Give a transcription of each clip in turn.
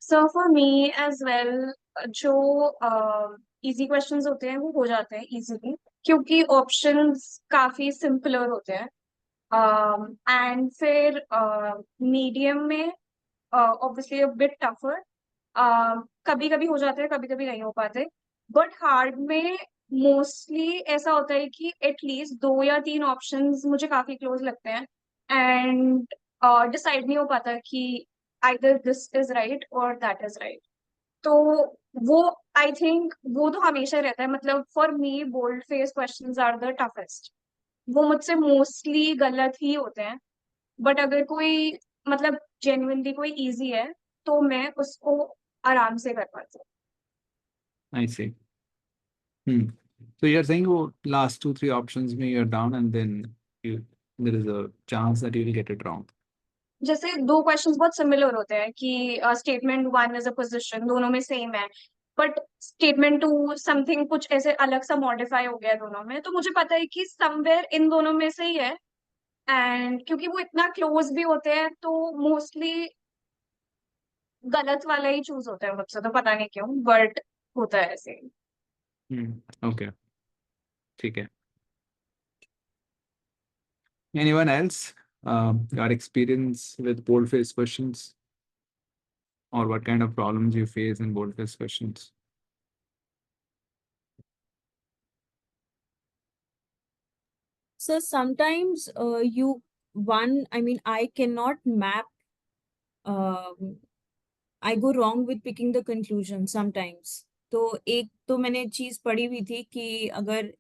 So for me as well, जो easy questions होते हैं वो हो जाते हैं इजीली, क्योंकि ऑप्शंस काफी सिंपलर होते हैं। एंड फिर मीडियम में ऑब्वियसली बिट टफर, कभी कभी हो जाते हैं, कभी कभी नहीं हो पाते। बट हार्ड में मोस्टली ऐसा होता है कि एटलीस्ट दो या तीन ऑप्शंस मुझे काफी क्लोज लगते हैं, एंड डिसाइड नहीं हो पाता कि आइदर दिस इज राइट और दैट इज राइट। तो वो, आई थिंक वो तो हमेशा रहता है। मतलब for me bold face questions are the toughest. वो मुझसे मोस्टली गलत ही होते हैं। बट अगर कोई, मतलब जेन्युइनली कोई इजी है, तो मैं उसको आराम से कर पाती हूँ। I see. So you're saying वो last 2-3 options में you're down and then you there is a chance that you will get it wrong. जैसे दो क्वेश्चंस बहुत सिमिलर होते हैं कि statement one is a position, दोनों में सेम है। बट स्टेटमेंट टू समथिंग कुछ ऐसे अलग सा मॉडिफाई हो गया दोनों में, तो मुझे पता है कि समवेयर इन दोनों में से ही है। एंड क्योंकि वो इतना क्लोज भी होते हैं, तो मोस्टली गलत वाला ही चूज होता है मुझसे, तो पता नहीं क्यों, बट होता है ऐसे। Okay, ठीक है. Anyone else got experience with bold-faced questions or what kind of problems you face in bold-faced questions? So sometimes I cannot map. I go wrong with picking the conclusion sometimes. तो एक तो मैंने चीज पढ़ी हुई थी कि अगर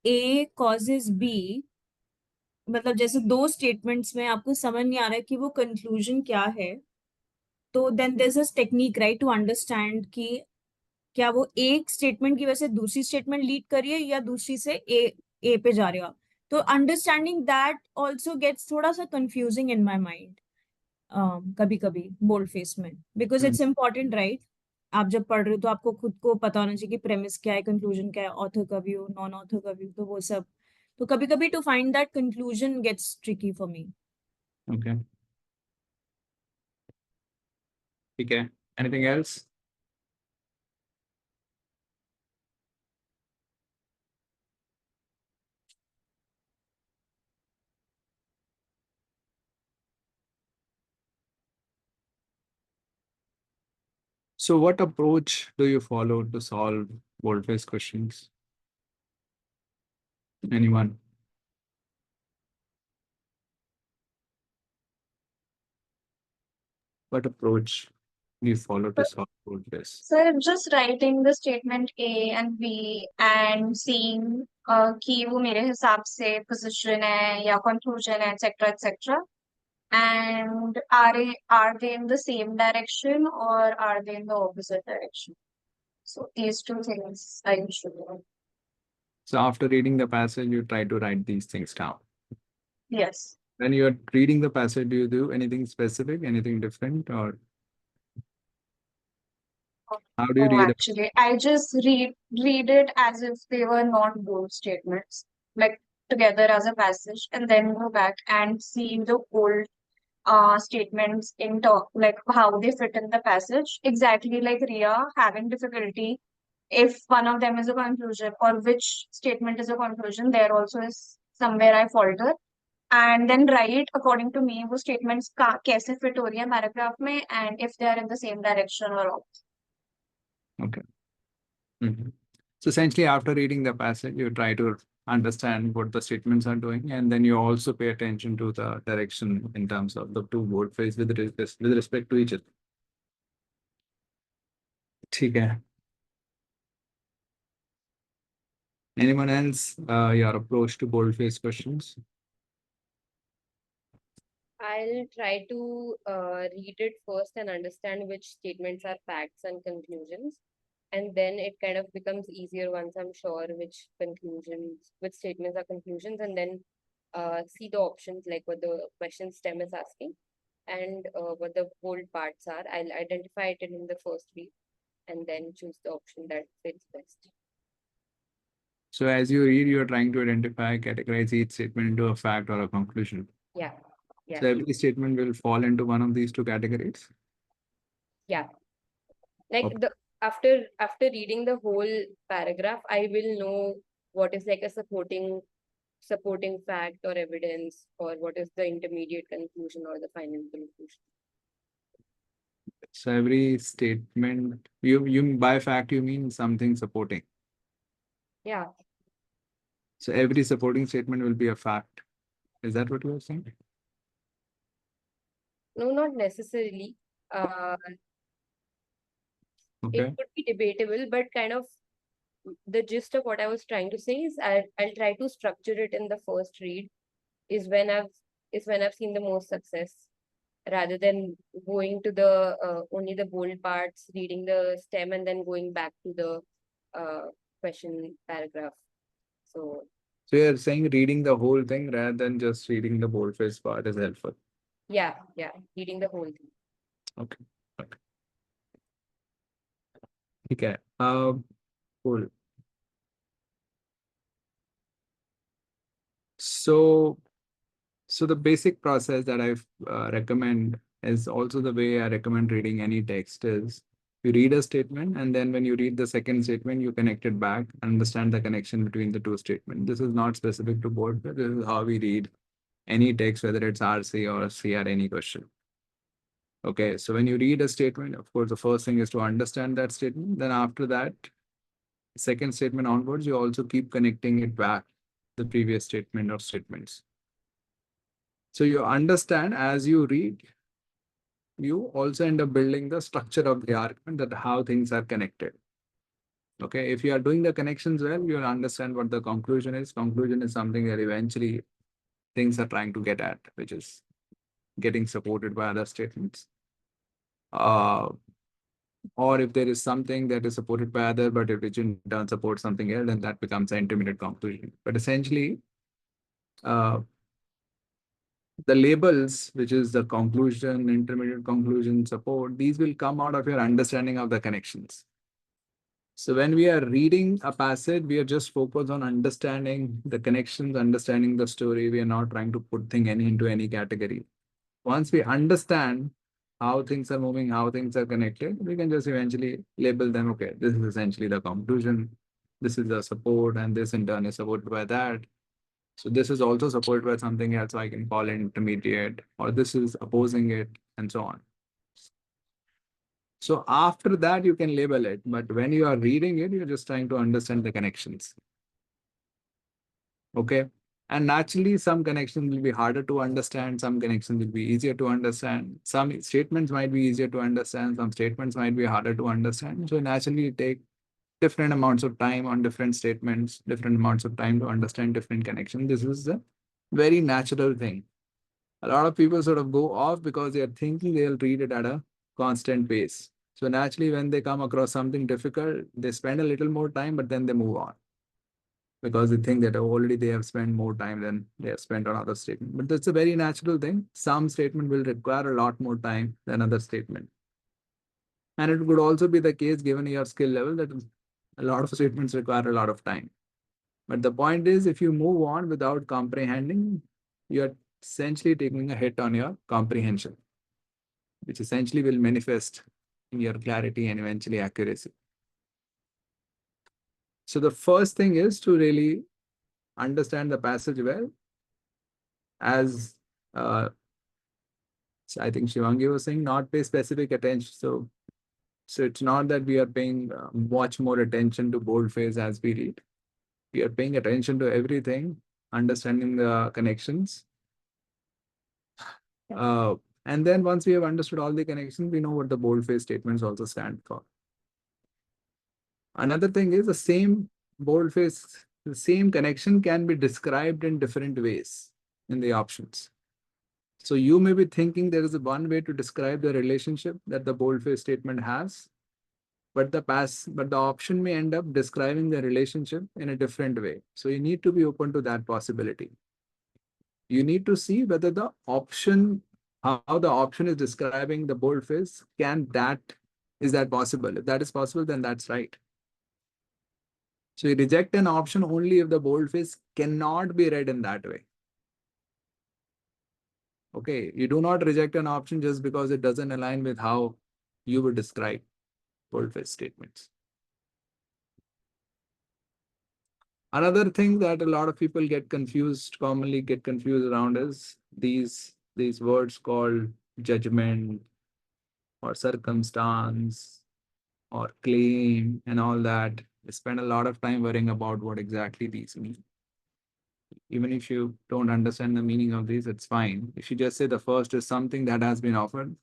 A causes B, मतलब जैसे दो स्टेटमेंट्स में आपको समझ नहीं आ रहा है कि वो कंक्लूजन क्या है, तो then there is a technique right to understand कि क्या वो एक स्टेटमेंट की वजह से दूसरी स्टेटमेंट लीड कर रही है या दूसरी से ए पे जा रहे हो। तो अंडरस्टैंडिंग दैट ऑल्सो गेट्स थोड़ा सा कंफ्यूजिंग इन माई माइंड कभी कभी बोल्ड फेस में, बिकॉज इट्स इम्पॉर्टेंट राइट। आप जब पढ़ रहे हो तो आपको खुद को पता होना चाहिए कि प्रेमिस क्या है, कंक्लूजन क्या है, ऑथर का व्यू, नॉन ऑथर का व्यू, तो वो सब। तो कभी कभी to find that conclusion gets tricky for me. Okay, ठीक है. Anything else? So what approach do you follow to solve bold-faced questions? Anyone? What approach do you follow to solve bold-faced? Sir just writing the statement A and B and seeing कि वो मेरे हिसाब से position है या conclusion है, etcetera etcetera. And are they in the same direction or are they in the opposite direction? So these two things I usually do. So after reading the passage, you try to write these things down. Yes. When you're reading the passage, do you do anything specific, anything different, or how do you Oh, read? actually, I just read it as if they were not bold statements, like together as a passage, and then go back and see the old statements in talk, like how they fit in the passage. Exactly like Ria having difficulty if one of them is a conclusion or which statement is a conclusion, there also is somewhere I falter. And then write according to me वो statements का कैसे fit हो रही है paragraph में, and if they are in the same direction or not. Okay. So essentially, after reading the passage, you try to understand what the statements are doing, and then you also pay attention to the direction in terms of the two boldface with respect to each other. ठीक है. Anyone else? Your approach to boldface questions? I'll try to read it first and understand which statements are facts and conclusions. And then it kind of becomes easier once I'm sure which statements are conclusions, and then see the options like what the question stem is asking and what the bold parts are. I'll identify it in the first week and then choose the option that fits best. So as you read, you're trying to identify, categorize each statement into a fact or a conclusion. Yeah. So every statement will fall into one of these two categories. Yeah. Like Okay. after reading the whole paragraph, I will know what is like a supporting fact or evidence, or what is the intermediate conclusion or the final conclusion. So every statement, you by fact you mean something supporting. Yeah. So every supporting statement will be a fact. Is that what you are saying? No, not necessarily. It Okay. could be debatable, but kind of the gist of what I was trying to say is I'll try to structure it in the first read is when I've seen the most success, rather than going to the only the bold parts, reading the stem and then going back to the question paragraph. So So you're saying reading the whole thing rather than just reading the boldface part is helpful. yeah, reading the whole thing. Okay. Okay. Okay. Cool. So the basic process that I recommend is also the way I recommend reading any text is you read a statement, and then when you read the second statement, you connect it back, understand the connection between the two statements. This is not specific to board, but this is how we read any text, whether it's RC or CR, any question. Okay, so when you read a statement, of course, the first thing is to understand that statement. Then after that, second statement onwards, you also keep connecting it back the previous statement or statements. So you understand as you read, you also end up building the structure of the argument, that how things are connected. Okay, if you are doing the connections well, you'll understand what the conclusion is. Conclusion is something that eventually things are trying to get at, which is getting supported by other statements. Or if there is something that is supported by other, but if which in turn supports something else, then that becomes an intermediate conclusion. But essentially, uh, the labels, which is the conclusion, intermediate conclusion, support, these will come out of your understanding of the connections. So when we are reading a passage, we are just focused on understanding the connections, understanding the story. We are not trying to put things into any category. Once we understand how things are moving, how things are connected, we can just eventually label them. Okay, this is essentially the conclusion. This is the support, and this in turn is supported by that. So this is also supported by something else. So I can call it intermediate, or this is opposing it, and so on. So after that, you can label it. But when you are reading it, you're just trying to understand the connections. Okay. And naturally, some connections will be harder to understand. Some connections will be easier to understand. Some statements might be easier to understand. Some statements might be harder to understand. So naturally, take different amounts of time on different statements, different amounts of time to understand different connections. This is a very natural thing. A lot of people sort of go off because they are thinking they'll read it at a constant pace. So naturally, when they come across something difficult, they spend a little more time, but then they move on because they think that already they have spent more time than they have spent on other statement. But that's a very natural thing. Some statement will require a lot more time than other statement. And it would also be the case given your skill level that a lot of statements require a lot of time. But the point is, if you move on without comprehending, you're essentially taking a hit on your comprehension, which essentially will manifest in your clarity and eventually accuracy. So the first thing is to really understand the passage well, as so I think Shivangi was saying, not pay specific attention. So it's not that we are paying much more attention to boldface as we read. We are paying attention to everything, understanding the connections. And then once we have understood all the connections, we know what the boldface statements also stand for. Another thing is the same connection can be described in different ways in the options. So you may be thinking there is one way to describe the relationship that the boldface statement has, but the option may end up describing the relationship in a different way. So you need to be open to that possibility. You need to see whether the option, how the option is describing the boldface, is that possible? If that is possible, then that's right. So you reject an option only if the boldface cannot be read in that way. Okay, you do not reject an option just because it doesn't align with how you would describe bold-faced statements. Another thing that a lot of people commonly get confused around is these words called judgment or circumstance or claim and all that. They spend a lot of time worrying about what exactly these mean. Even if you don't understand the meaning of these, it's fine. If you just say the first is something that has been offered,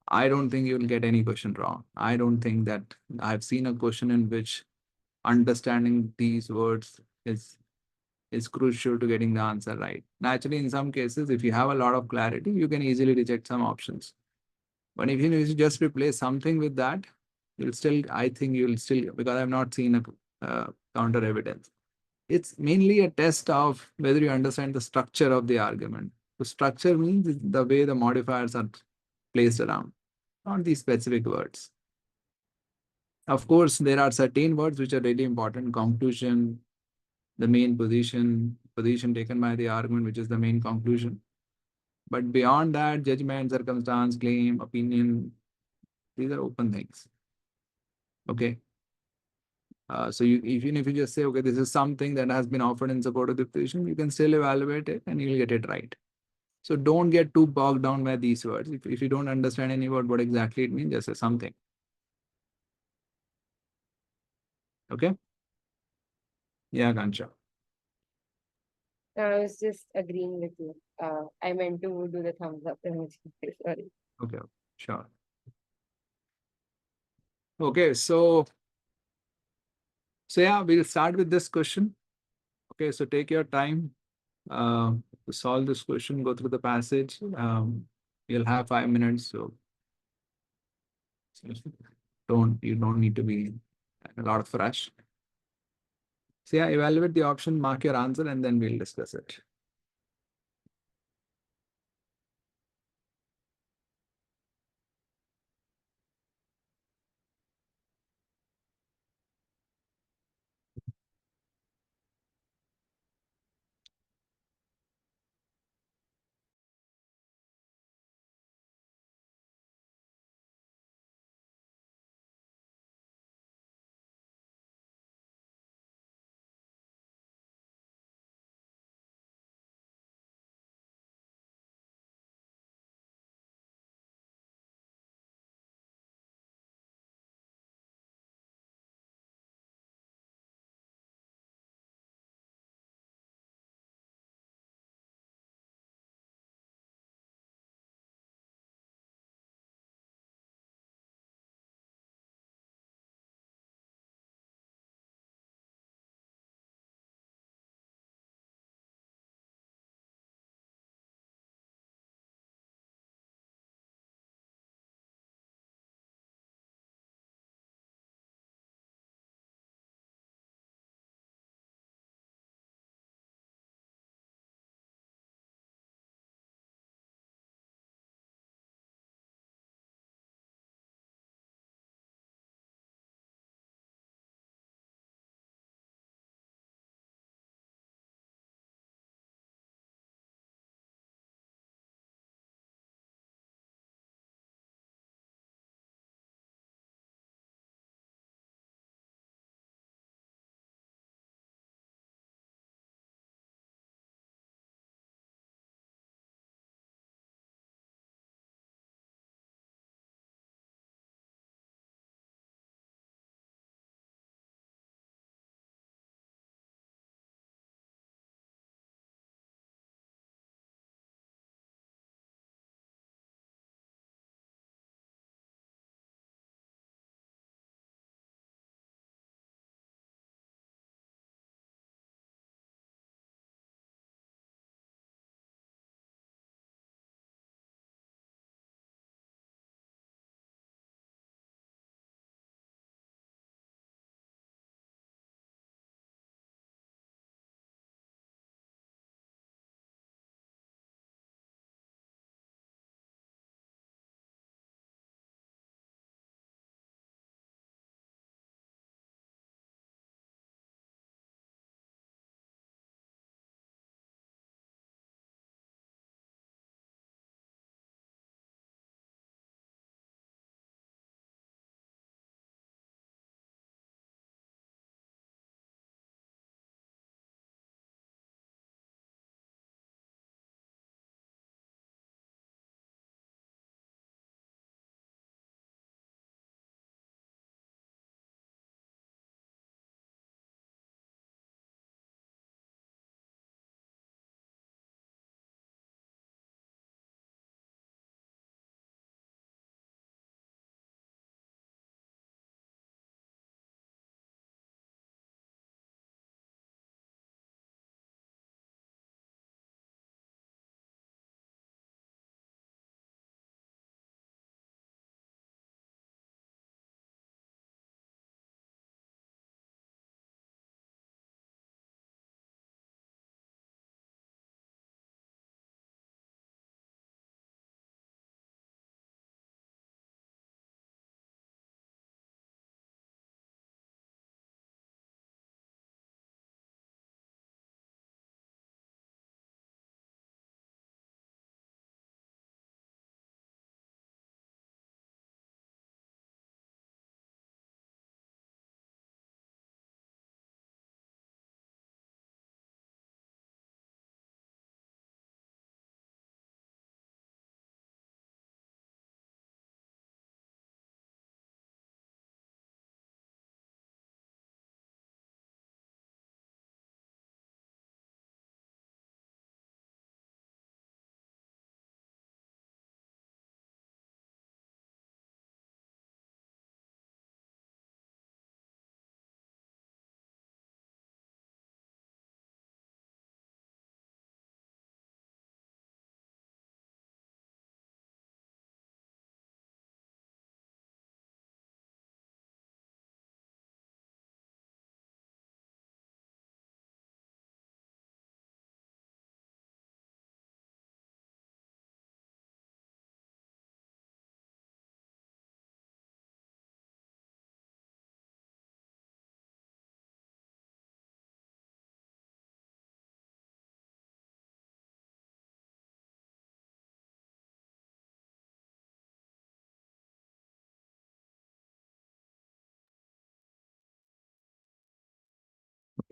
I don't think you'll get any question wrong. I don't think that I've seen a question in which understanding these words is crucial to getting the answer right. Naturally, in some cases, if you have a lot of clarity, you can easily reject some options. But if you just replace something with that, I think you'll still, because I've not seen a counter evidence. It's mainly a test of whether you understand the structure of the argument. The structure means the way the modifiers are placed around, not these specific words. Of course, there are certain words which are really important. Conclusion, the main position taken by the argument, which is the main conclusion. But beyond that, judgment, circumstance, claim, opinion, these are open things. Okay. So even if you just say, okay, this is something that has been offered in support of the position, you can still evaluate it and you'll get it right. So don't get too bogged down by these words. If you don't understand any word, what exactly it means, just say something. Okay. Yeah, Kansha. I was just agreeing with you. I meant to do the thumbs up emoji. Sorry. Okay, sure. Okay, so yeah, we'll start with this question. Okay, so take your time to solve this question, go through the passage. You'll have 5 minutes, so you don't need to be in a lot of rush. So yeah, evaluate the option, mark your answer, and then we'll discuss it.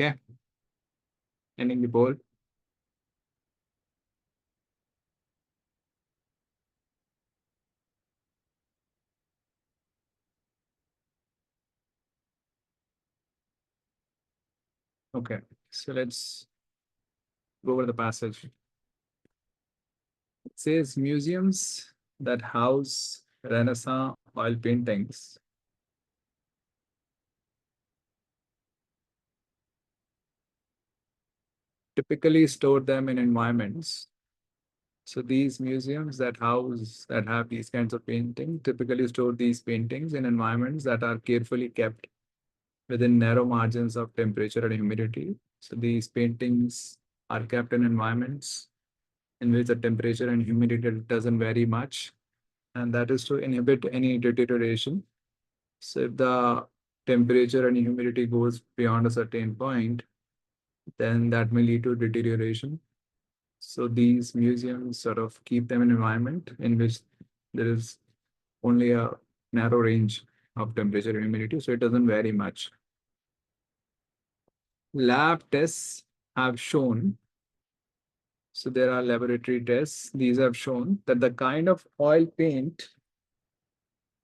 Okay. Ending the poll. Okay, so let's go over the passage. It says museums that house Renaissance oil paintings typically store them in environments. So these museums that have these kinds of paintings typically store these paintings in environments that are carefully kept within narrow margins of temperature and humidity. So these paintings are kept in environments in which the temperature and humidity doesn't vary much, and that is to inhibit any deterioration. So if the temperature and humidity goes beyond a certain point, then that may lead to deterioration. So these museums sort of keep them in an environment in which there is only a narrow range of temperature and humidity, so it doesn't vary much. Lab tests have shown, so there are laboratory tests, these have shown that the kind of oil paint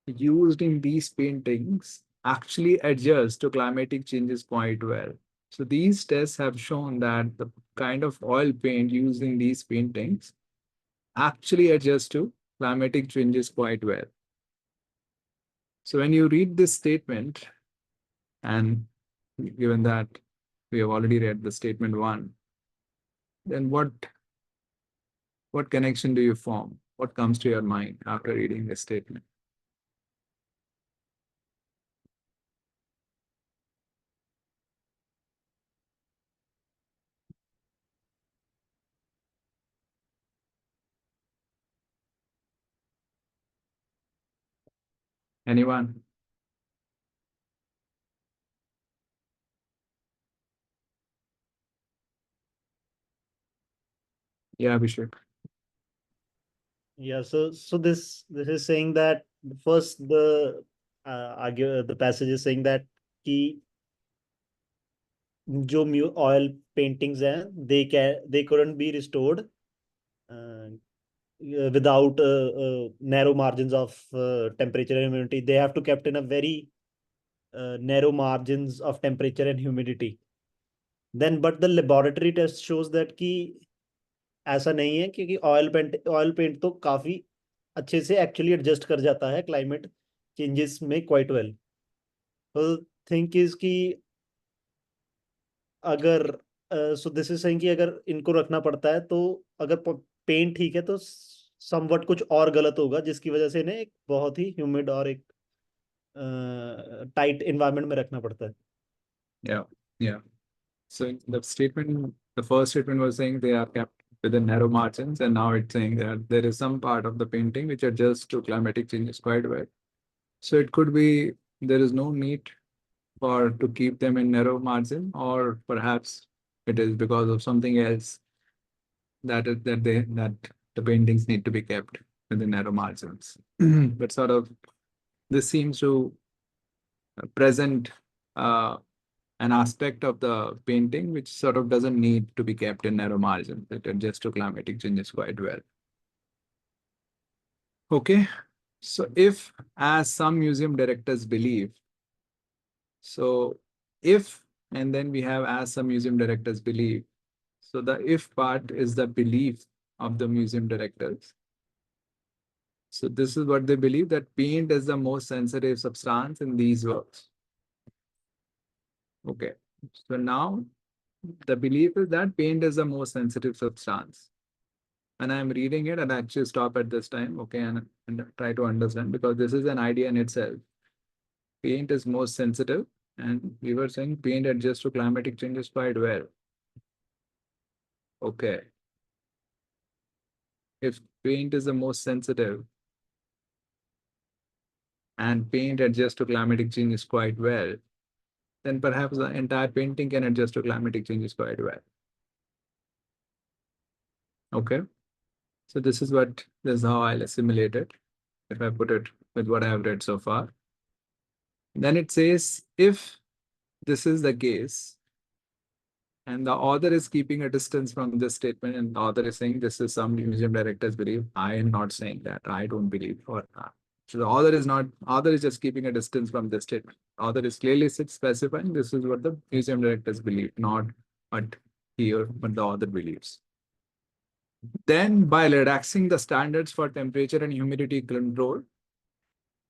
used in these paintings actually adjust to climatic changes quite well. So these tests have shown that the kind of oil paint used in these paintings actually adjusts to climatic changes quite well. So when you read this statement, and given that we have already read the statement 1, then what connection do you form? What comes to your mind after reading this statement? Anyone? Yeah, Abhishek. Yeah, so this is saying that first the passage is saying that कि जो oil paintings हैं they couldn't be restored without narrow margins of temperature and humidity. They have to kept in a very narrow margins of temperature and humidity. Then but the laboratory test shows that कि ऐसा नहीं है, क्योंकि oil paint तो काफी अच्छे से actually adjust कर जाता है क्लाइमेट चेंजेस में क्वाइट वेल. तो थिंक इज कि अगर सो दिस इज सेइंग कि अगर इनको रखना पड़ता है तो अगर पेंट ठीक है तो समवट कुछ और गलत होगा जिसकी वजह से इन्हें एक बहुत ही ह्यूमिड और एक टाइट एनवायरनमेंट में रखना पड़ता है. Yeah. So the first statement was saying they are kept within narrow margins, and now it's saying that there is some part of the painting which adjusts to climatic changes quite well. So it could be there is no need to keep them in narrow margin, or perhaps it is because of something else that the paintings need to be kept within narrow margins. But sort of this seems to present an aspect of the painting which sort of doesn't need to be kept in narrow margins. It adjusts to climatic changes quite well. Okay, so if, as some museum directors believe, so if, and then we have as some museum directors believe. So the if part is the belief of the museum directors. So this is what they believe, that paint is the most sensitive substance in these works. Okay, so now the belief is that paint is the most sensitive substance. And I'm reading it and I actually stop at this time, okay, and try to understand, because this is an idea in itself. Paint is most sensitive, and we were saying paint adjusts to climatic changes quite well. Okay. If paint is the most sensitive and paint adjusts to climatic changes quite well, then perhaps the entire painting can adjust to climatic changes quite well. Okay. So this is how I'll assimilate it, if I put it with what I have read so far. Then it says, if this is the case, And the author is keeping a distance from this statement, and the author is saying this is some museum directors believe. I am not saying that. I don't believe or not. So the author is just keeping a distance from this statement. Author is clearly specifying this is what the museum directors believe, not what what the author believes. Then by relaxing the standards for temperature and humidity control.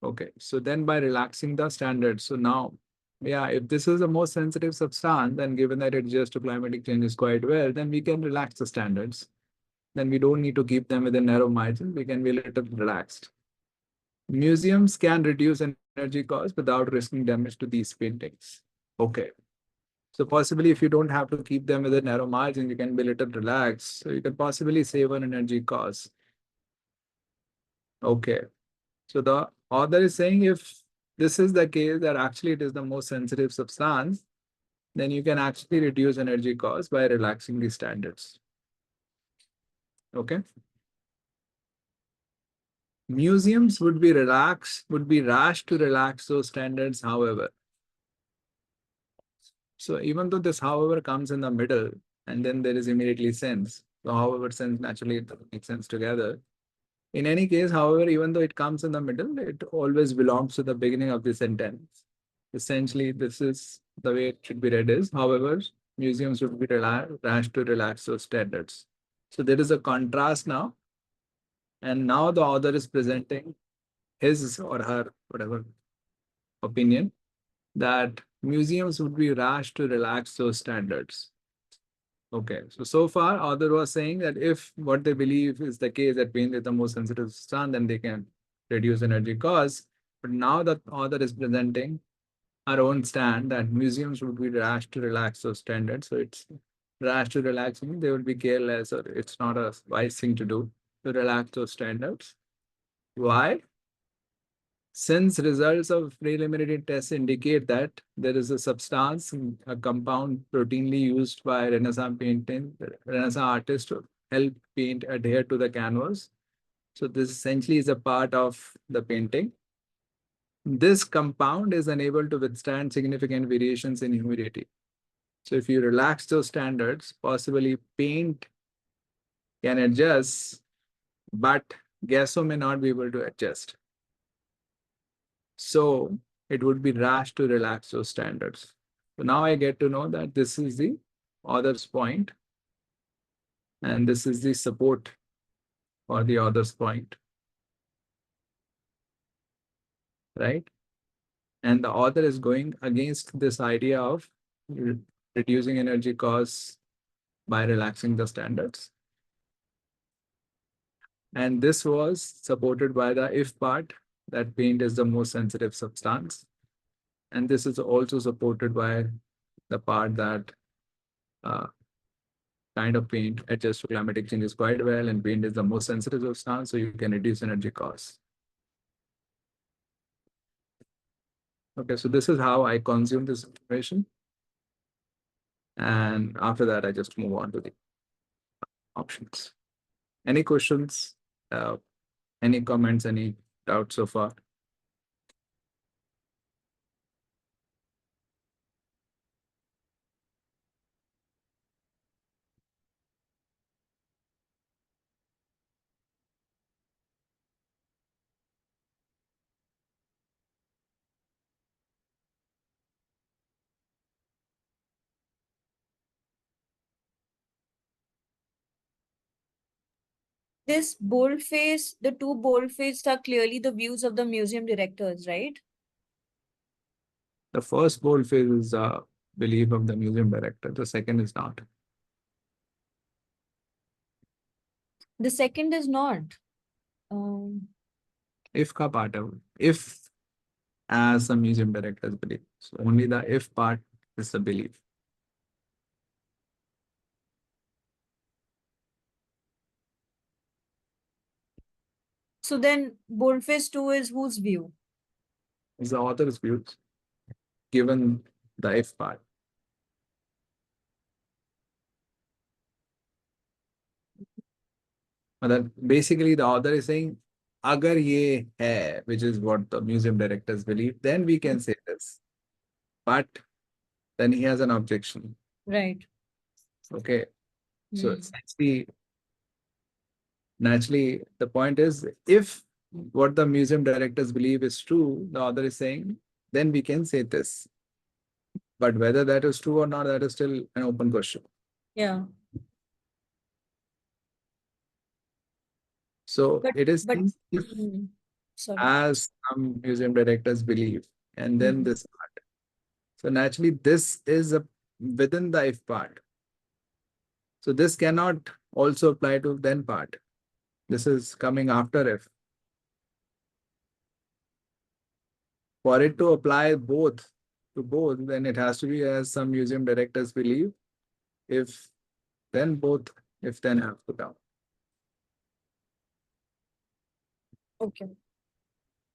Okay, so then by relaxing the standards, so now, yeah, if this is the most sensitive substance, then given that it adjusts to climatic changes quite well, then we can relax the standards. Then we don't need to keep them within narrow margins. We can be a little relaxed. Museums can reduce energy costs without risking damage to these paintings. Okay. So possibly if you don't have to keep them within narrow margin, you can be a little relaxed. So you can possibly save on energy costs. Okay. So the author is saying if this is the case that actually it is the most sensitive substance, then you can actually reduce energy costs by relaxing the standards. Okay. Museums would be rash to relax those standards, however. So even though this however comes in the middle, and then there is immediately sense. So however sense naturally it makes sense together. In any case, however, even though it comes in the middle, it always belongs to the beginning of the sentence. Essentially, this is the way it should be read is, however, museums would be rash to relax those standards. So there is a contrast now. And now the author is presenting his or her, whatever opinion, that museums would be rash to relax those standards. Okay, so far, author was saying that if what they believe is the case that paint is the most sensitive substance, then they can reduce energy costs. But now the author is presenting our own stand that museums would be rash to relax those standards. So it's rash to relax, meaning they will be careless, or it's not a wise thing to do to relax those standards. Why? Since results of preliminary tests indicate that there is a substance, a compound routinely used by Renaissance artists to help paint adhere to the canvas. So this essentially is a part of the painting. This compound is unable to withstand significant variations in humidity. So if you relax those standards, possibly paint can adjust, but gesso may not be able to adjust. So it would be rash to relax those standards. So now I get to know that this is the author's point, and this is the support for the author's point, right? And the author is going against this idea of reducing energy costs by relaxing the standards. And this was supported by the if part, that paint is the most sensitive substance. And this is also supported by the part that kind of paint adjusts to climatic changes quite well, and paint is the most sensitive substance, so you can reduce energy costs. Okay, so this is how I consume this information. And after that, I just move on to the options. Any questions? Any comments? Any doubts so far? This boldface, the two boldface are clearly the views of the museum directors, right? The first boldface is belief of the museum director. The second is not. The second is not. If ka part hai, if as the museum director's belief. So only the if part is the belief. So then boldface 2 is whose view? Is the author's views given the if part. Basically, the author is saying, agar ye hai, which is what the museum directors believe, then we can say this. But then he has an objection. Right. Okay. So Hmm. essentially, naturally, the point is, if what the museum directors believe is true, the author is saying, then we can say this. But whether that is true or not, that is still an open question. Yeah. So But it is but if, sorry. as some museum directors believe, and then Mhm. this part. So naturally, this is a within the if part. So this cannot also apply to then part. This is coming after if. For it to apply both to both, then it has to be as some museum directors believe. If then both, if then have to come. Okay.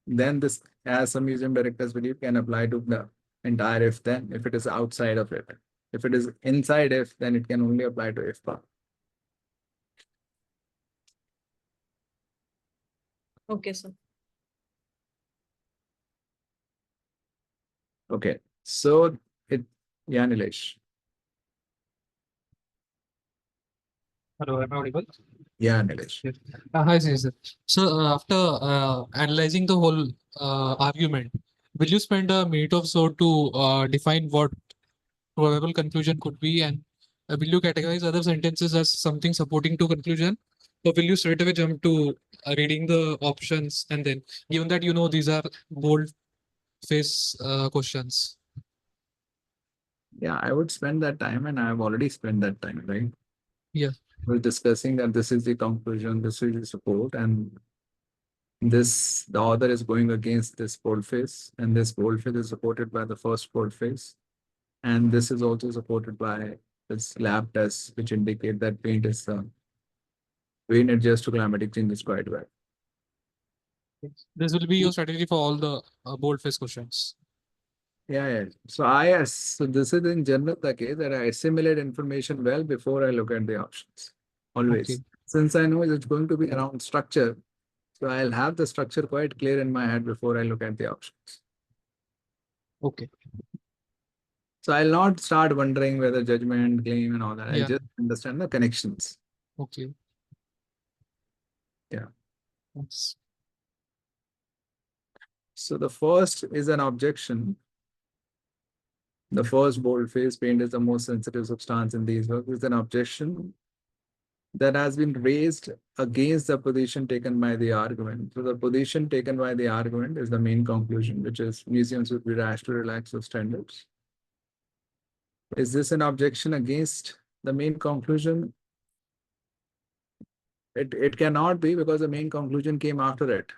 Then this, as some museum directors believe, can apply to the entire if then, if it is outside of it. If it is inside if, then it can only apply to if part. Okay, sir. Okay. So it, yeah, Nilesh. Hello, am I audible? Yeah, Nilesh. Yes. Hi, Caesar. So, after analyzing the whole argument, will you spend a minute or so to define what probable conclusion could be, and will you categorize other sentences as something supporting to conclusion, or will you straight away jump to reading the options and then, given that you know these are bold face questions? Yeah, I would spend that time, and I have already spent that time, right? Yeah. We're discussing that this is the conclusion, this is the support, and this the author is going against this boldface, and this boldface is supported by the first boldface, and this is also supported by this lab test, which indicate that paint adjusts to climatic changes quite well. This will be your strategy for all the bold face questions. Yeah. So this is in general the case that I assimilate information well before I look at the options. Always. Okay. Since I know it's going to be around structure, so I'll have the structure quite clear in my head before I look at the options. Okay. So I'll not start wondering whether judgment, claim, and all that. I'll Yeah. just understand the connections. Okay. Yeah. That's So the first is an objection. The first boldface paint is the most sensitive substance in these works. Is an objection that has been raised against the position taken by the argument. So the position taken by the argument is the main conclusion, which is museums would be rash to relax the standards. Is this an objection against the main conclusion? It cannot be, because the main conclusion came after it.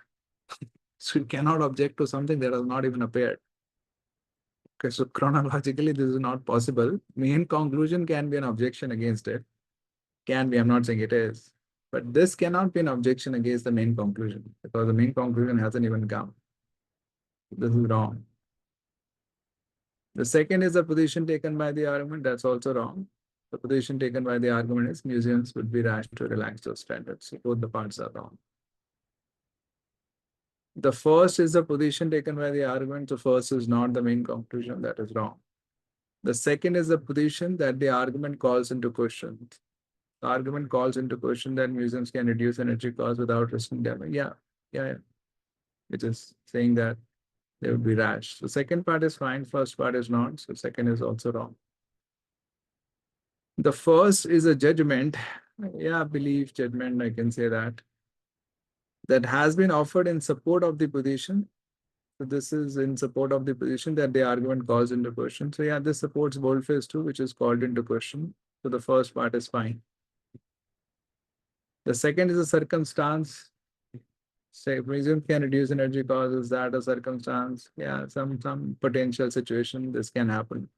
So you cannot object to something that has not even appeared. Okay, so chronologically, this is not possible. Main conclusion can be an objection against it. Can be, I'm not saying it is. But this cannot be an objection against the main conclusion, because the main conclusion hasn't even come. This is wrong. The second is the position taken by the argument. That's also wrong. The position taken by the argument is museums would be rash to relax those standards. So both the parts are wrong. The first is the position taken by the argument. The first is not the main conclusion. That is wrong. The second is the position that the argument calls into question. The argument calls into question that museums can reduce energy costs without risking damage. Yeah. It is saying that they would be rash. The second part is fine. First part is not. So second is also wrong. The first is a judgment. Yeah, belief, judgment, I can say that. That has been offered in support of the position. So this is in support of the position that the argument calls into question. So yeah, this supports boldface too, which is called into question. So the first part is fine. The second is a circumstance. Say, museum can reduce energy costs. Is that a circumstance? Yeah, some potential situation this can happen,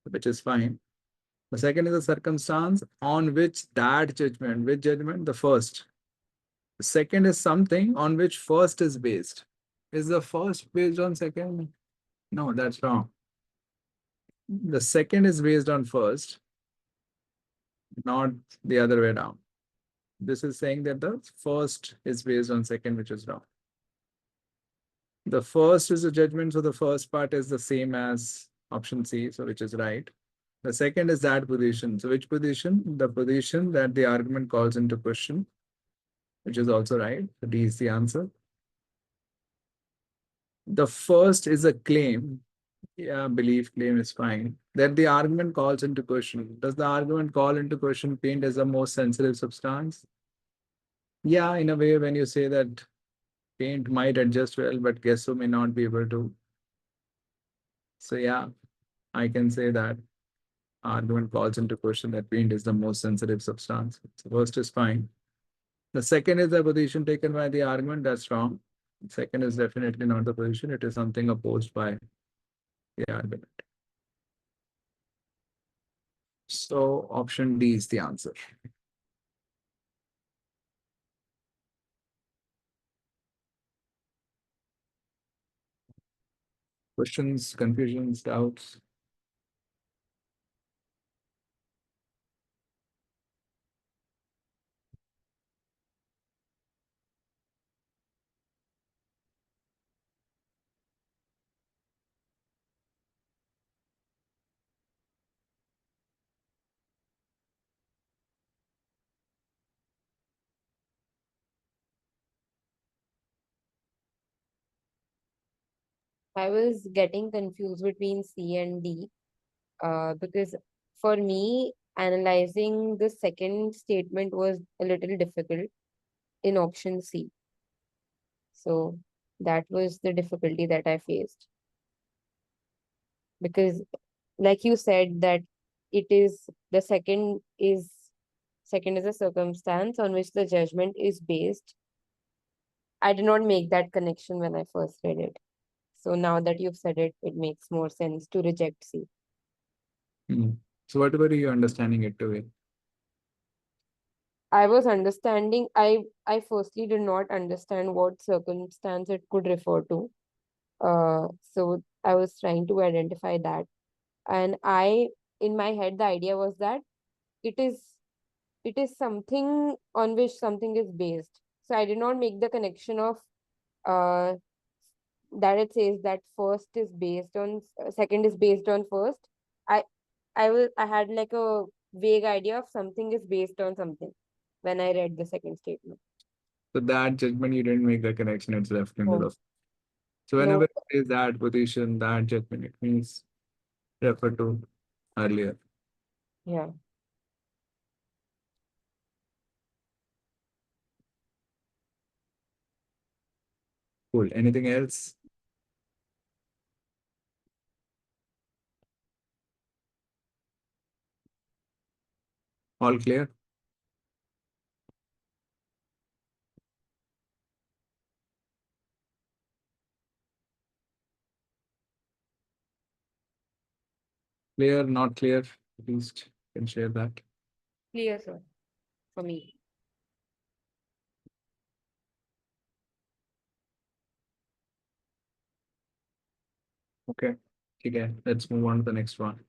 which is fine. The second is a circumstance on which that judgment, which judgment? The first. The second is something on which first is based. Is the first based on second? No, that's wrong. The second is based on first, not the other way around. This is saying that the first is based on second, which is wrong. The first is a judgment, so the first part is the same as option C, so which is right. The second is that position. So which position? The position that the argument calls into question, which is also right. So D is the answer. The first is a claim. Yeah, belief claim is fine. That the argument calls into question. Does the argument call into question paint as the most sensitive substance? Yeah, in a way, when you say that paint might adjust well, but gesso may not be able to. So yeah, I can say that argument calls into question that paint is the most sensitive substance. So first is fine. The second is the position taken by the argument. That's wrong. Second is definitely not the position. It is something opposed by the argument. So option D is the answer. Questions, confusions, doubts? I was getting confused between C and D, because for me, analyzing the second statement was a little difficult in option C. So that was the difficulty that I faced. Because, like you said, that it is the second is a circumstance on which the judgment is based. I did not make that connection when I first read it. So now that you've said it, it makes more sense to reject C. So what were you understanding it to be? I was understanding, I firstly did not understand what circumstance it could refer to. So I was trying to identify that. And in my head, the idea was that it is it is something on which something is based. So I did not make the connection of uh that it says that first is based on second is based on first. I I had like a vague idea of something is based on something when I read the second statement. So that judgment, you didn't make the connection, it's left in No, the. So no, whenever it is that position, that judgment, it means refer to earlier. yeah. Cool. Anything else? All clear? Clear, not clear? At least you can share that. Clear, sir, for me. Okay. Okay. Let's move on to the next one.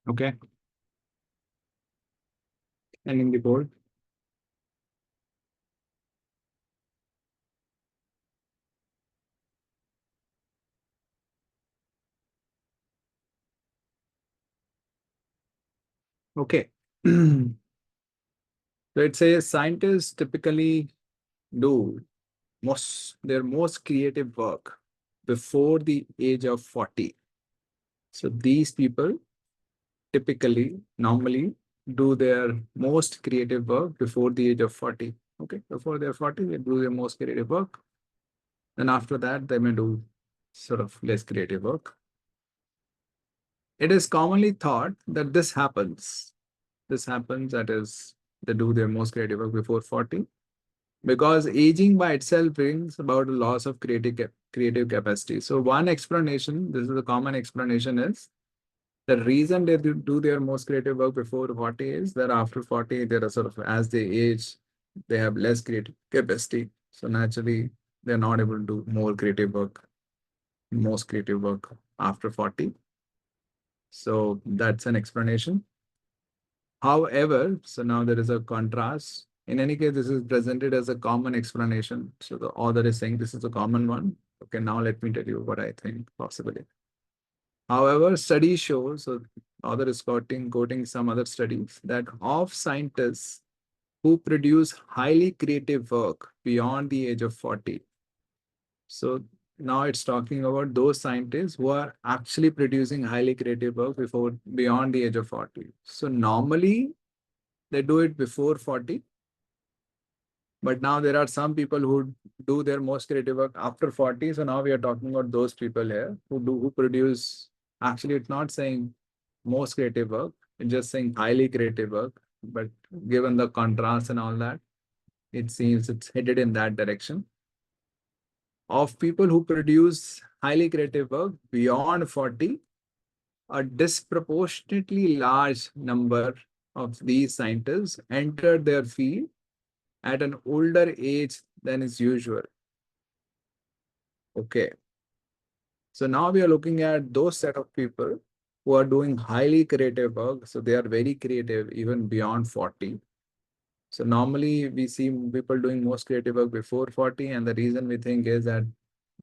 Okay. And in the board. Okay. So it says scientists typically do their most creative work before the age of 40. So these people typically, normally do their most creative work before the age of 40. Okay, before they're 40, they do their most creative work. Then after that, they may do sort of less creative work. It is commonly thought that this happens. This happens, that is, they do their most creative work before 40, because aging by itself brings about a loss of creative capacity. So one explanation, this is a common explanation, is the reason they do their most creative work before 40 is that after 40, they are sort of, as they age, they have less creative capacity. So naturally, they're not able to do more creative work, most creative work after 40. So that's an explanation. However, so now there is a contrast. In any case, this is presented as a common explanation. So the author is saying this is a common one. Okay, now let me tell you what I think possibly. However, studies show, so author is quoting some other studies, that of scientists who produce highly creative work beyond the age of 40. So now it's talking about those scientists who are actually producing highly creative work beyond the age of 40. So normally they do it before 40. But now there are some people who do their most creative work after 40. So now we are talking about those people here who produce, actually it's not saying most creative work, it's just saying highly creative work. But given the contrast and all that, it seems it's headed in that direction. Of people who produce highly creative work beyond 40, a disproportionately large number of these scientists entered their field at an older age than is usual. Okay. So now we are looking at those set of people who are doing highly creative work. So they are very creative even beyond 40. So normally we see people doing most creative work before 40. And the reason we think is that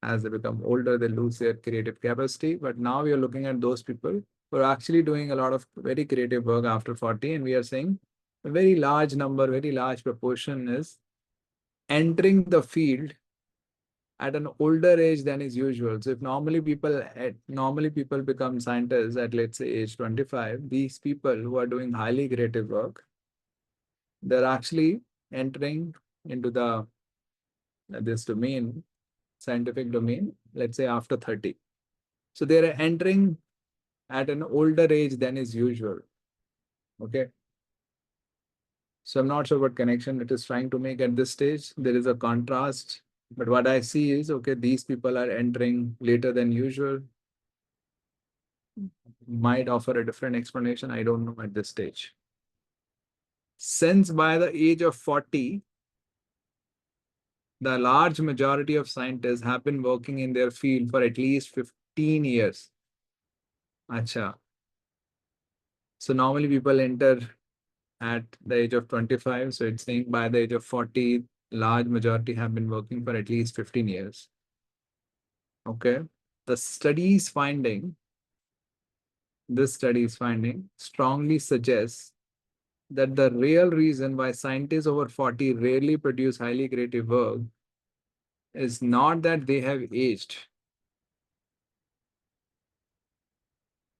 as they become older, they lose their creative capacity. But now we are looking at those people who are actually doing a lot of very creative work after 40. And we are saying a very large number, very large proportion is entering the field at an older age than is usual. So if normally people become scientists at, let's say, age 25, these people who are doing highly creative work, they're actually entering into the this domain, scientific domain, let's say after 30. So they're entering at an older age than is usual. Okay. So I'm not sure what connection it is trying to make at this stage. There is a contrast, but what I see is, okay, these people are entering later than usual. Might offer a different explanation. I don't know at this stage. Since by the age of 40, the large majority of scientists have been working in their field for at least 15 years. Acha. So normally people enter at the age of 25. So it's saying by the age of 40, large majority have been working for at least 15 years. Okay. This study's finding strongly suggests that the real reason why scientists over 40 rarely produce highly creative work is not that they have aged.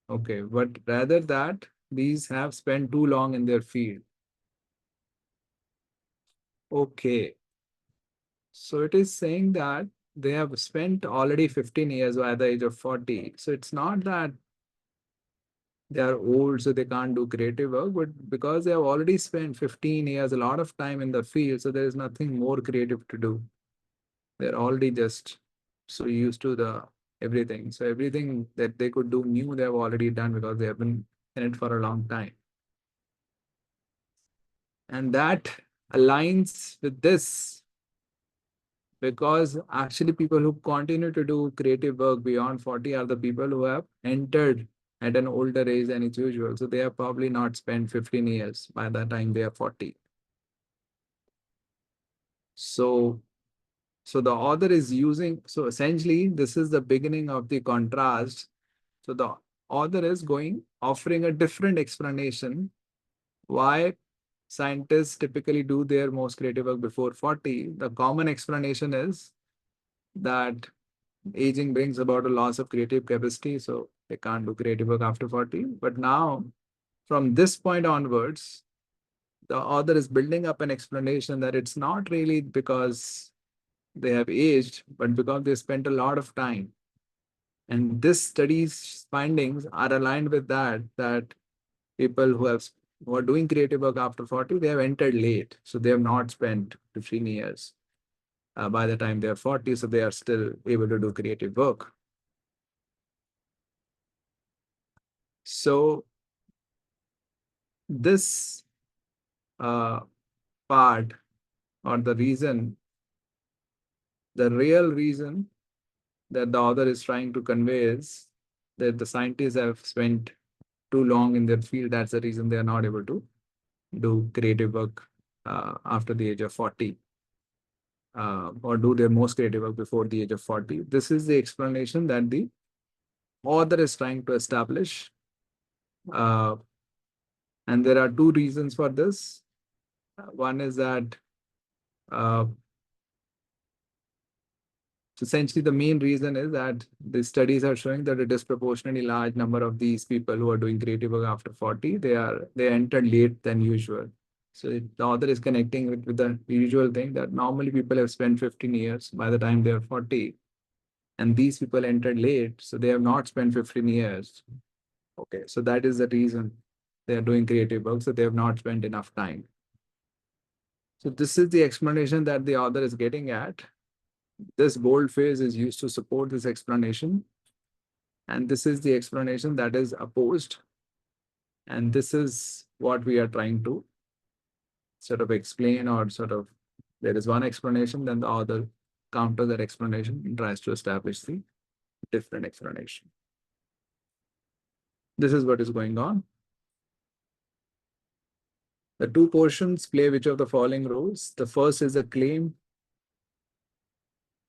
Okay, but rather that these have spent too long in their field. Okay. So it is saying that they have spent already 15 years by the age of 40. So it's not that they are old, so they can't do creative work, but because they have already spent 15 years, a lot of time in the field, so there is nothing more creative to do. They're already just so used to the everything. So everything that they could do new, they have already done because they have been in it for a long time. And that aligns with this because actually people who continue to do creative work beyond 40 are the people who have entered at an older age than it's usual. So they have probably not spent 15 years by the time they are 40. So the author is using, so essentially this is the beginning of the contrast. So the author is offering a different explanation why scientists typically do their most creative work before 40. The common explanation is that aging brings about a loss of creative capacity, so they can't do creative work after 40. But now, from this point onwards, the author is building up an explanation that it's not really because they have aged, but because they spent a lot of time. And this study's findings are aligned with that people who are doing creative work after 40, they have entered late. So they have not spent 15 years by the time they are 40, so they are still able to do creative work. So this part, or the real reason that the author is trying to convey is that the scientists have spent too long in their field. That's the reason they are not able to do creative work after the age of 40, or do their most creative work before the age of 40. This is the explanation that the author is trying to establish. And there are two reasons for this. One is that essentially the main reason is that the studies are showing that a disproportionately large number of these people who are doing creative work after 40, they enter late than usual. So the author is connecting with the usual thing that normally people have spent 15 years by the time they are 40. And these people entered late, so they have not spent 15 years. Okay, so that is the reason they are doing creative work, so they have not spent enough time. So this is the explanation that the author is getting at. This boldface is used to support this explanation. And this is the explanation that is opposed. And this is what we are trying to sort of explain, or sort of, there is one explanation, then the author counters that explanation and tries to establish the different explanation. This is what is going on. The two portions play which of the following roles? The first is a claim.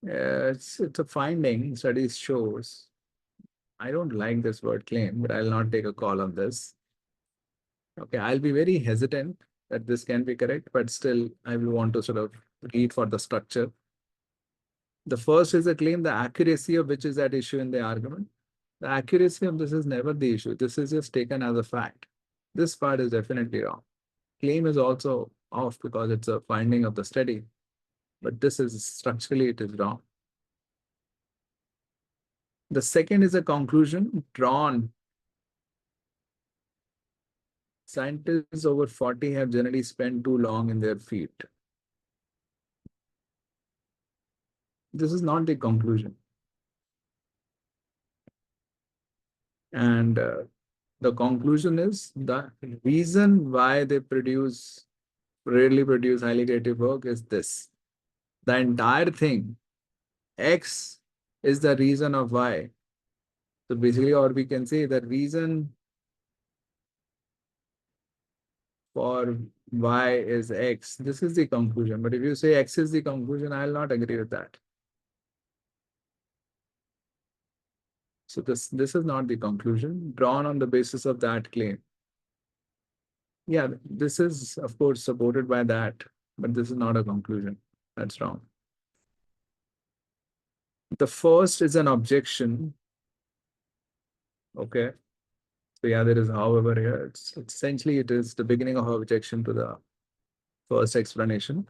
It's a finding. Studies shows. I don't like this word claim, but I'll not take a call on this. Okay, I'll be very hesitant that this can be correct, but still I will want to sort of read for the structure. The first is a claim, the accuracy of which is at issue in the argument. The accuracy of this is never the issue. This is just taken as a fact. This part is definitely wrong. Claim is also off because it's a finding of the study, but this is structurally, it is wrong. The second is a conclusion drawn. Scientists over 40 have generally spent too long in their field. This is not the conclusion. And the conclusion is the reason why they rarely produce highly creative work is this. The entire thing, X, is the reason of Y. So basically, or we can say the reason for Y is X. This is the conclusion. But if you say X is the conclusion, I'll not agree with that. So this is not the conclusion drawn on the basis of that claim. Yeah, this is, of course, supported by that, but this is not a conclusion. That's wrong. The first is an objection. Okay. So yeah, there is however here. It's essentially, it is the beginning of objection to the first explanation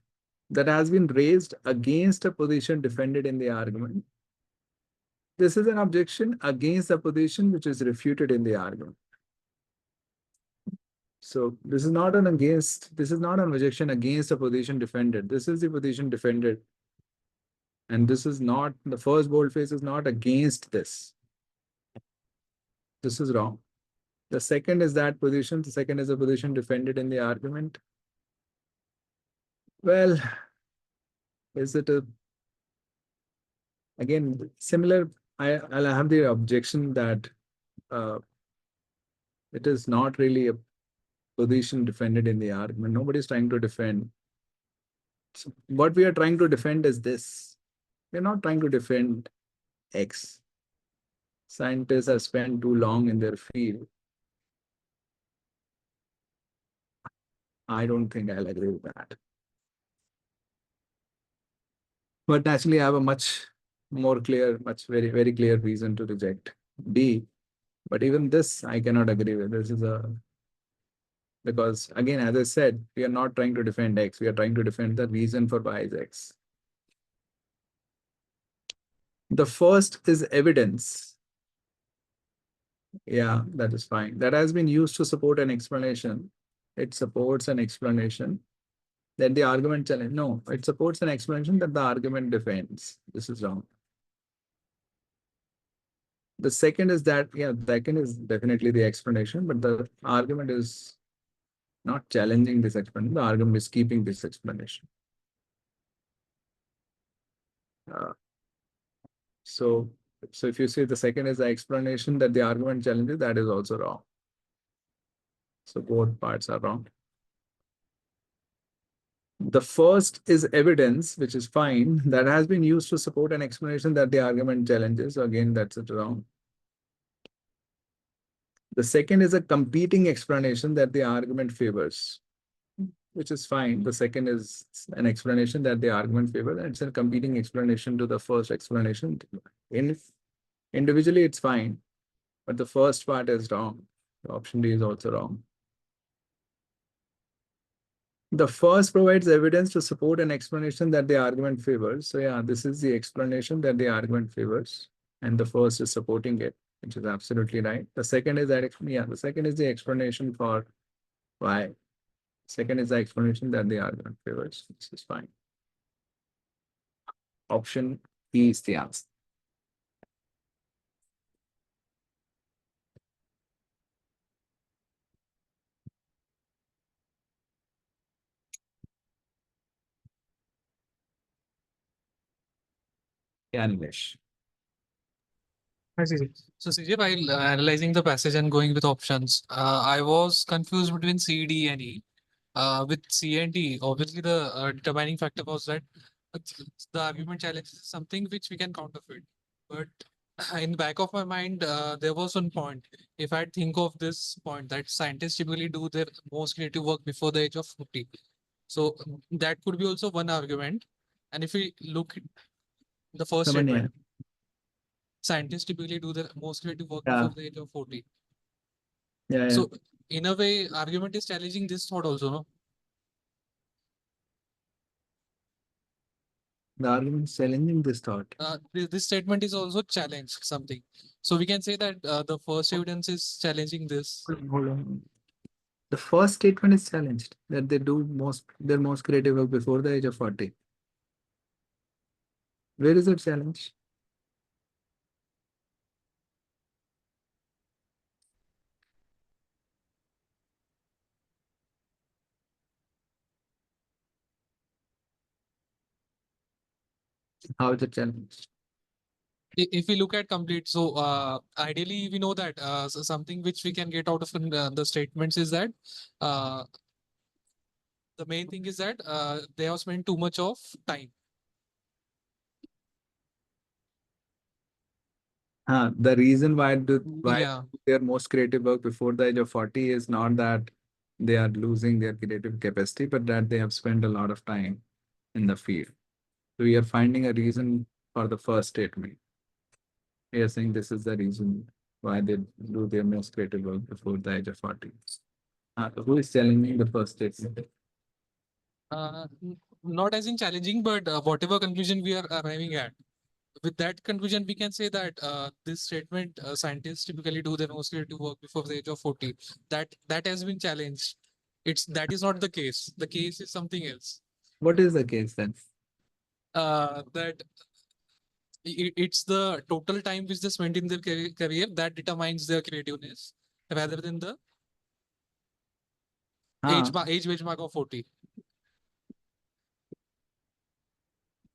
that has been raised against a position defended in the argument. This is an objection against the position which is refuted in the argument. So this is not an objection against a position defended. This is the position defended. And this is not, the first boldface is not against this. This is wrong. The second is that position. The second is a position defended in the argument. Well, is it again, similar, I'll have the objection that It is not really a position defended in the argument. Nobody's trying to defend. So what we are trying to defend is this. We're not trying to defend X. Scientists have spent too long in their field. I don't think I'll agree with that. But naturally, I have a much more clear, very, very clear reason to reject D. But even this, I cannot agree with. This is because again, as I said, we are not trying to defend X. We are trying to defend the reason for why is X. The first is evidence. Yeah, that is fine. That has been used to support an explanation. It supports an explanation that the argument challenge. No, it supports an explanation that the argument defends. This is wrong. The second is that, yeah, the second is definitely the explanation, but the argument is not challenging this explanation. The argument is keeping this explanation. So if you say the second is the explanation that the argument challenges, that is also wrong. So both parts are wrong. The first is evidence, which is fine, that has been used to support an explanation that the argument challenges. So again, that's it wrong. The second is a competing explanation that the argument favors, which is fine. The second is an explanation that the argument favors, and it's a competing explanation to the first explanation. Individually, it's fine, but the first part is wrong. The option D is also wrong. The first provides evidence to support an explanation that the argument favors. So yeah, this is the explanation that the argument favors, and the first is supporting it, which is absolutely right. The second is that, yeah, the second is the explanation for why. Second is the explanation that the argument favors. This is fine. Option E is the answer. Yeah, Nilesh. I see. So CJ, while analyzing the passage and going with options, I was confused between C, D, and E. With C and D, obviously the determining factor was that the argument challenge is something which we can counterfeit. But in the back of my mind, there was one point. If I think of this point that scientists typically do their most creative work before the age of 40. So that could be also one argument. And if we look at the first Someone, statement, scientists typically do their most creative work Yeah. before the age of 40. Yeah. So in a way, argument is challenging this thought also, no? The argument is challenging this thought. This statement is also challenged something. So we can say that the first evidence is challenging this. Hold on. The first statement is challenged, that they do their most creative work before the age of 40. Where is it challenged? How is it challenged? If we look at complete, so ideally we know that something which we can get out of the statements is that the main thing is that they have spent too much of time. The reason why Yeah. their most creative work before the age of 40 is not that they are losing their creative capacity, but that they have spent a lot of time in the field. So we are finding a reason for the first statement. We are saying this is the reason why they do their most creative work before the age of 40. Who is challenging the first statement? Not as in challenging, but whatever conclusion we are arriving at. With that conclusion, we can say that this statement, scientists typically do their most creative work before the age of 40. That has been challenged. That is not the case. The case is something else. What is the case then? That it's the total time which they spent in their career that determines their creativeness, rather than the age benchmark of 40.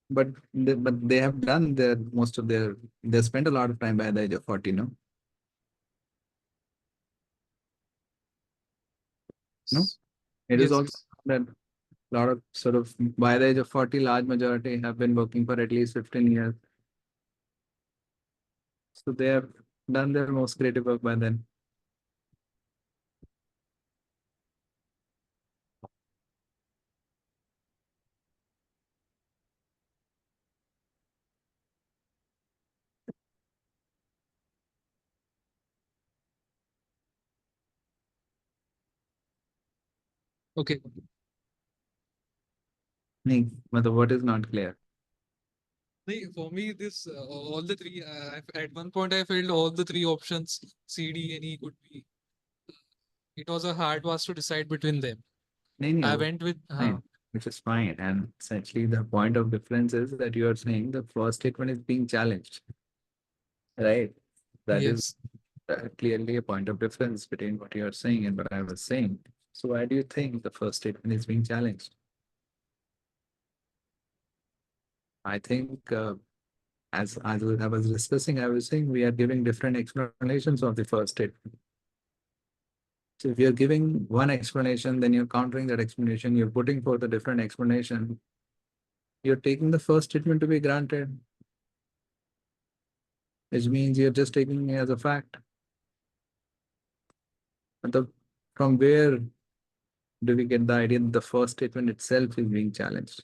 But they have done they spent a lot of time by the age of 40, no? No, it is Yes, also yes. that a lot of sort of by the age of 40, large majority have been working for at least 15 years. So they have done their most creative work by then. Okay. नहीं, मतलब what is not clear? For me, this all the three. At one point, I felt all the three options C, D, and E could be. It was a hard task to decide between them. नहीं, I वो went with. fine, which is fine. And essentially the point of difference is that you are saying the first statement is being challenged, right? That is Yes. clearly a point of difference between what you are saying and what I was saying. So why do you think the first statement is being challenged? I think as I was discussing, I was saying we are giving different explanations of the first statement. So if you're giving one explanation, then you're countering that explanation, you're putting forth a different explanation, you're taking the first statement to be granted, which means you're just taking it as a fact. But from where do we get the idea that the first statement itself is being challenged?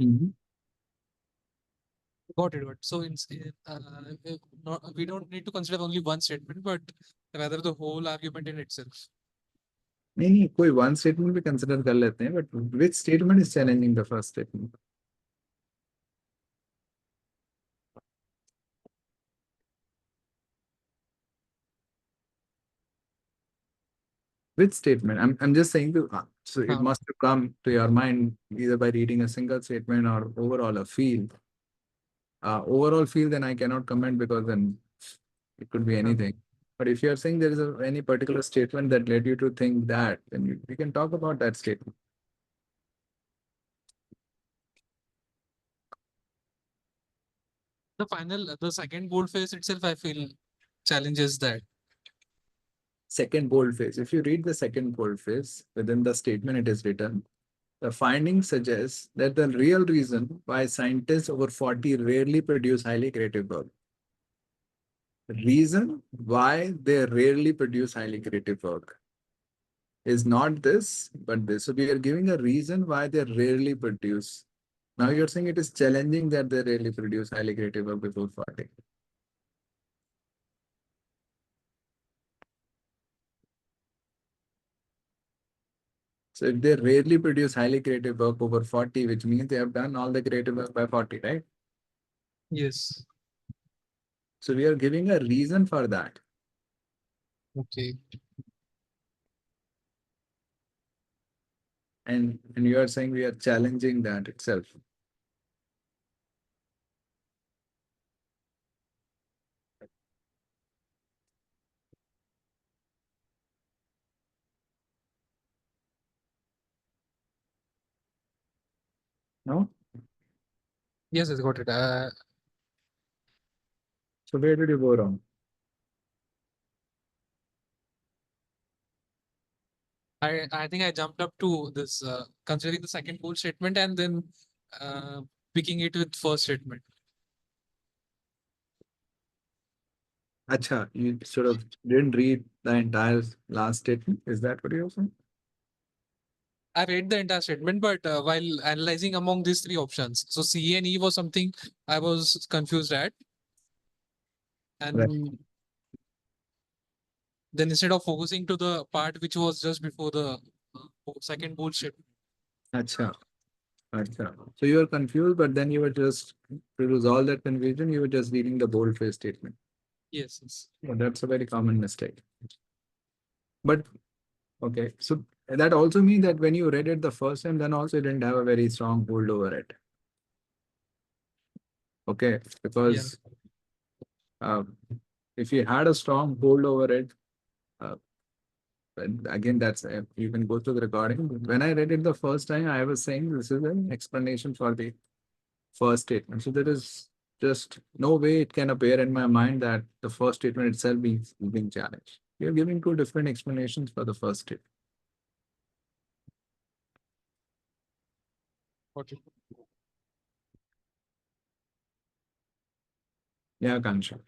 Mhm. Got it. So we don't need to consider only one statement, but rather the whole argument in itself. नहीं, कोई one statement भी consider कर लेते हैं, but which statement is challenging the first statement? Which statement? I'm just saying so it must have come to your mind either by reading a single statement or overall a field. Overall field, then I cannot comment because then it could be anything. But if you're saying there is any particular statement that led you to think that, then we can talk about that statement. The second boldface itself, I feel challenges that. Second boldface. If you read the second boldface within the statement, it is written. The findings suggest that the real reason why scientists over 40 rarely produce highly creative work. The reason why they rarely produce highly creative work is not this, but this. So we are giving a reason why they rarely produce. Now you're saying it is challenging that they rarely produce highly creative work before 40. So if they rarely produce highly creative work over 40, which means they have done all the creative work by 40, right? Yes. So we are giving a reason for that. Okay. And you are saying we are challenging that itself. No? Yes, I got it. So where did you go wrong? I think I jumped up to this considering the second bold statement and then picking it with first statement. Acha, you sort of didn't read the entire last statement. Is that what you're saying? I read the entire statement, but while analyzing among these three options, so C and E was something I was confused at. And Right. then instead of focusing to the part which was just before the second bold statement. Acha. Acha. So you were confused, but then you were just, to resolve that confusion, you were just reading the boldface statement. Yes, yes. Well, that's a very common mistake. But okay, so that also means that when you read it the first time, then also you didn't have a very strong hold over it. Okay, because if you had a strong hold over it, but again, that's you can go through the recording. When I read it the first time, I was saying this is an explanation for the first statement. So there is just no way it can appear in my mind that the first statement itself being challenged. We are giving two different explanations for the first statement. Okay. Yeah, Kansha.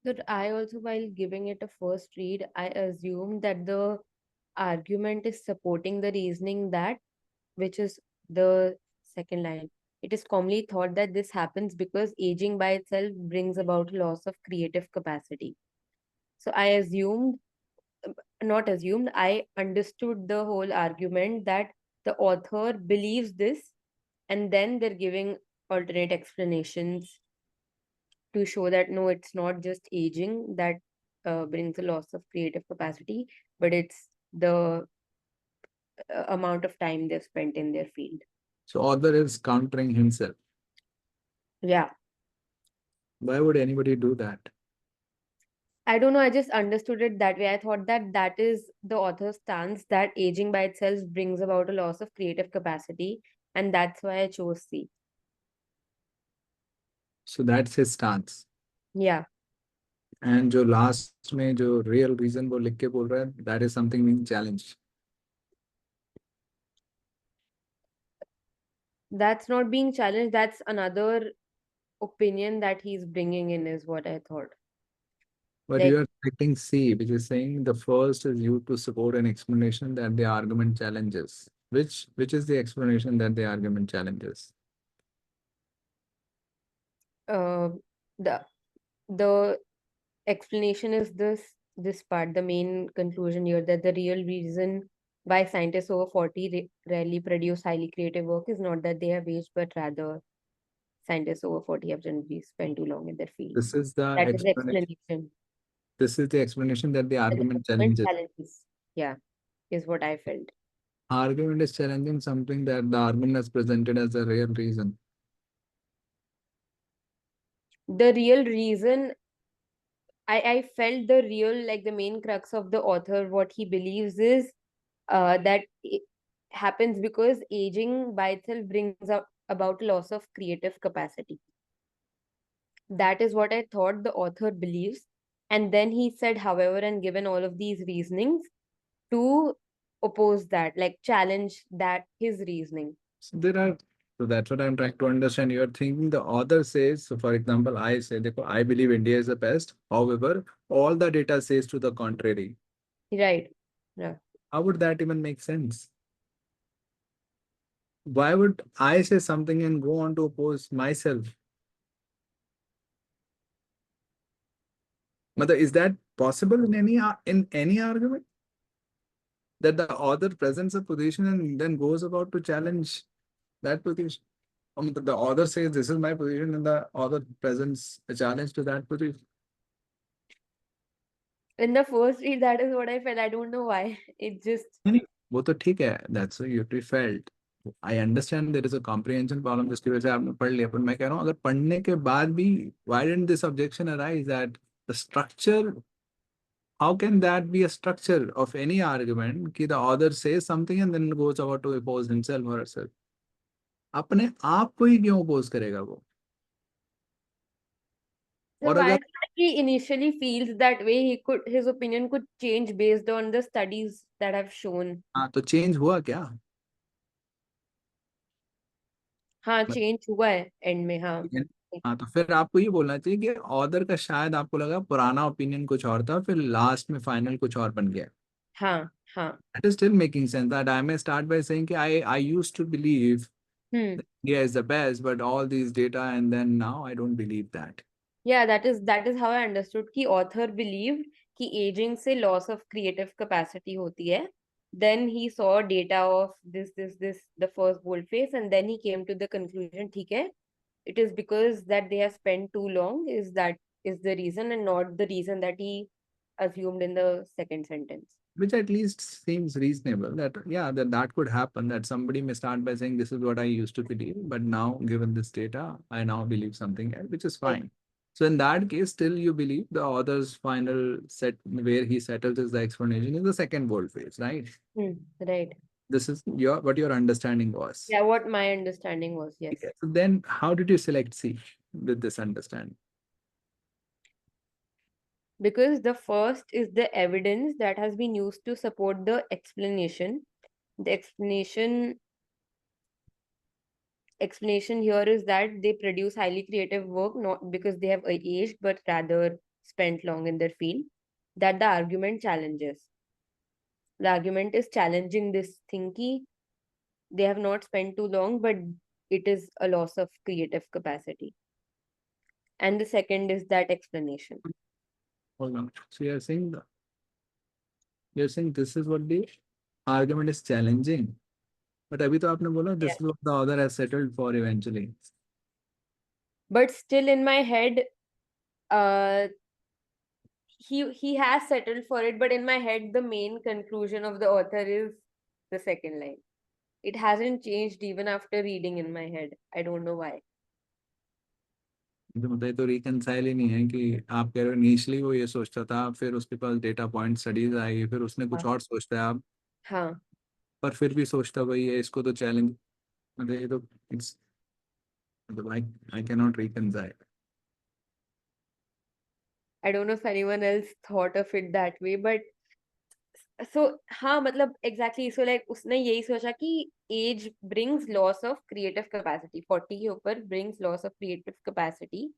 That I also, while giving it a first read, I assumed that the argument is supporting the reasoning that, which is the second line. It is commonly thought that this happens because aging by itself brings about loss of creative capacity. So I assumed, not assumed, I understood the whole argument that the author believes this, and then they're giving alternate explanations to show that no, it's not just aging that brings a loss of creative capacity, but it's the amount of time they've spent in their field. So author is countering himself. Yeah. Why would anybody do that? I don't know. I just understood it that way. I thought that that is the author's stance, that aging by itself brings about a loss of creative capacity. And that's why I chose C. So that's his stance. Yeah. And जो last में जो real reason वो लिख के बोल रहा है, that is something being challenged. That's not being challenged. That's another opinion that he's bringing in, is what I thought. But Like, you are selecting C, which is saying the first is used to support an explanation that the argument challenges. Which is the explanation that the argument challenges? the the explanation is this part, the main conclusion here, that the real reason why scientists over 40 rarely produce highly creative work is not that they have aged, but rather scientists over 40 have generally spent too long in their field. This is the That is the explanation. explanation. This is the explanation that the And the argument argument challenges. challenges, yeah, is what I felt. Argument is challenging something that the argument has presented as a real reason. The real reason, I felt the real, like the main crux of the author, what he believes is that it happens because aging by itself brings up about loss of creative capacity. That is what I thought the author believes. And then he said, however, and given all of these reasonings to oppose that, like challenge that, his reasoning. So that's what I'm trying to understand. You're thinking the author says, so for example, I say, "Dekho, I believe India is the best. However, all the data says to the contrary." Right. Yeah. How would that even make sense? Why would I say something and go on to oppose myself? Mother, is that possible in any argument? That the author presents a position and then goes about to challenge that position? The author says this is my position and the author presents a challenge to that position. In the first read, that is what I felt. I don't know why. It just, नहीं, वो तो ठीक है, that's what you felt. I understand there is a comprehension problem जिसकी वजह से आपने पढ़ लिया, पर मैं कह रहा हूँ अगर पढ़ने के बाद भी why didn't this objection arise that the structure, how can that be a structure of any argument कि the author says something and then goes about to oppose himself or herself? अपने आप को ही क्यों oppose करेगा वो? so और why अगर he initially feels that way, his opinion could change based on the studies that have shown. हाँ तो change हुआ क्या? हाँ, चेंज हुआ है एंड में, हाँ. हाँ तो फिर आपको ये बोलना चाहिए कि ऑथर का शायद आपको लगा पुराना ओपिनियन कुछ और था, फिर लास्ट में फाइनल कुछ और बन गया. हाँ, हाँ. That is still making sense. That I may start by saying I used to believe that India is the best, but all these data and then now I don't believe that. Yeah, that is how I understood कि author believed कि aging से loss of creative capacity होती है. Then he saw data of this, the first boldface, and then he came to the conclusion, ठीक है, it is because that they have spent too long, is the reason, and not the reason that he assumed in the second sentence. Which at least seems reasonable. That yeah, that could happen. That somebody may start by saying this is what I used to believe, but now given this data, I now believe something else, which is fine. So in that case, still you believe the author's final set where he settles is the explanation is the second boldface, right? Right. This is what your understanding was. Yeah, what my understanding was, yes. Okay, so then how did you select C with this understanding? Because the first is the evidence that has been used to support the explanation. The explanation here is that they produce highly creative work not because they have aged but rather spent long in their field. That the argument challenges. The argument is challenging this thinking. They have not spent too long, but it is a loss of creative capacity. And the second is that explanation. Hold on. So you're saying this is what the argument is challenging. But अभी तो आपने बोला this is what the author has settled for eventually. But still in my head, he has settled for it, but in my head the main conclusion of the author is the second line. It hasn't changed even after reading in my head. I don't know why. मुझे बताइए तो reconcile ही नहीं है कि आप कह रहे हो इनिशियली वो ये सोचता था फिर उसके पास डेटा पॉइंट स्टडीज आई फिर उसने कुछ और सोचता है आप हाँ. पर फिर भी सोचता वही है इसको तो चैलेंज मतलब ये तो इट्स मतलब I cannot reconcile. I don't know if anyone else thought of it that way, but so हाँ मतलब exactly, so like उसने यही सोचा कि age brings loss of creative capacity. 40 के ऊपर brings loss of creative capacity.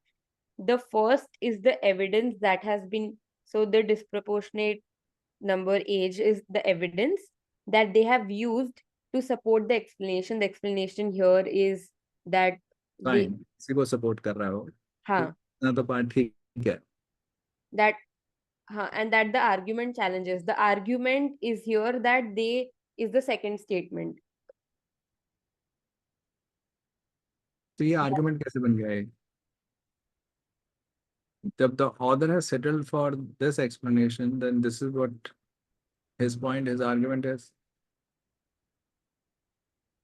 The first is the evidence that has been, so the disproportionate number age is the evidence that they have used to support the explanation. The explanation here is that they, fine इसी को support कर रहा है वो हाँ, ना तो part ठीक है that and that the argument challenges. The argument is here that they is the second statement. तो ये आर्गुमेंट कैसे बन गया है जब the author has settled for this explanation then this is what his point his argument is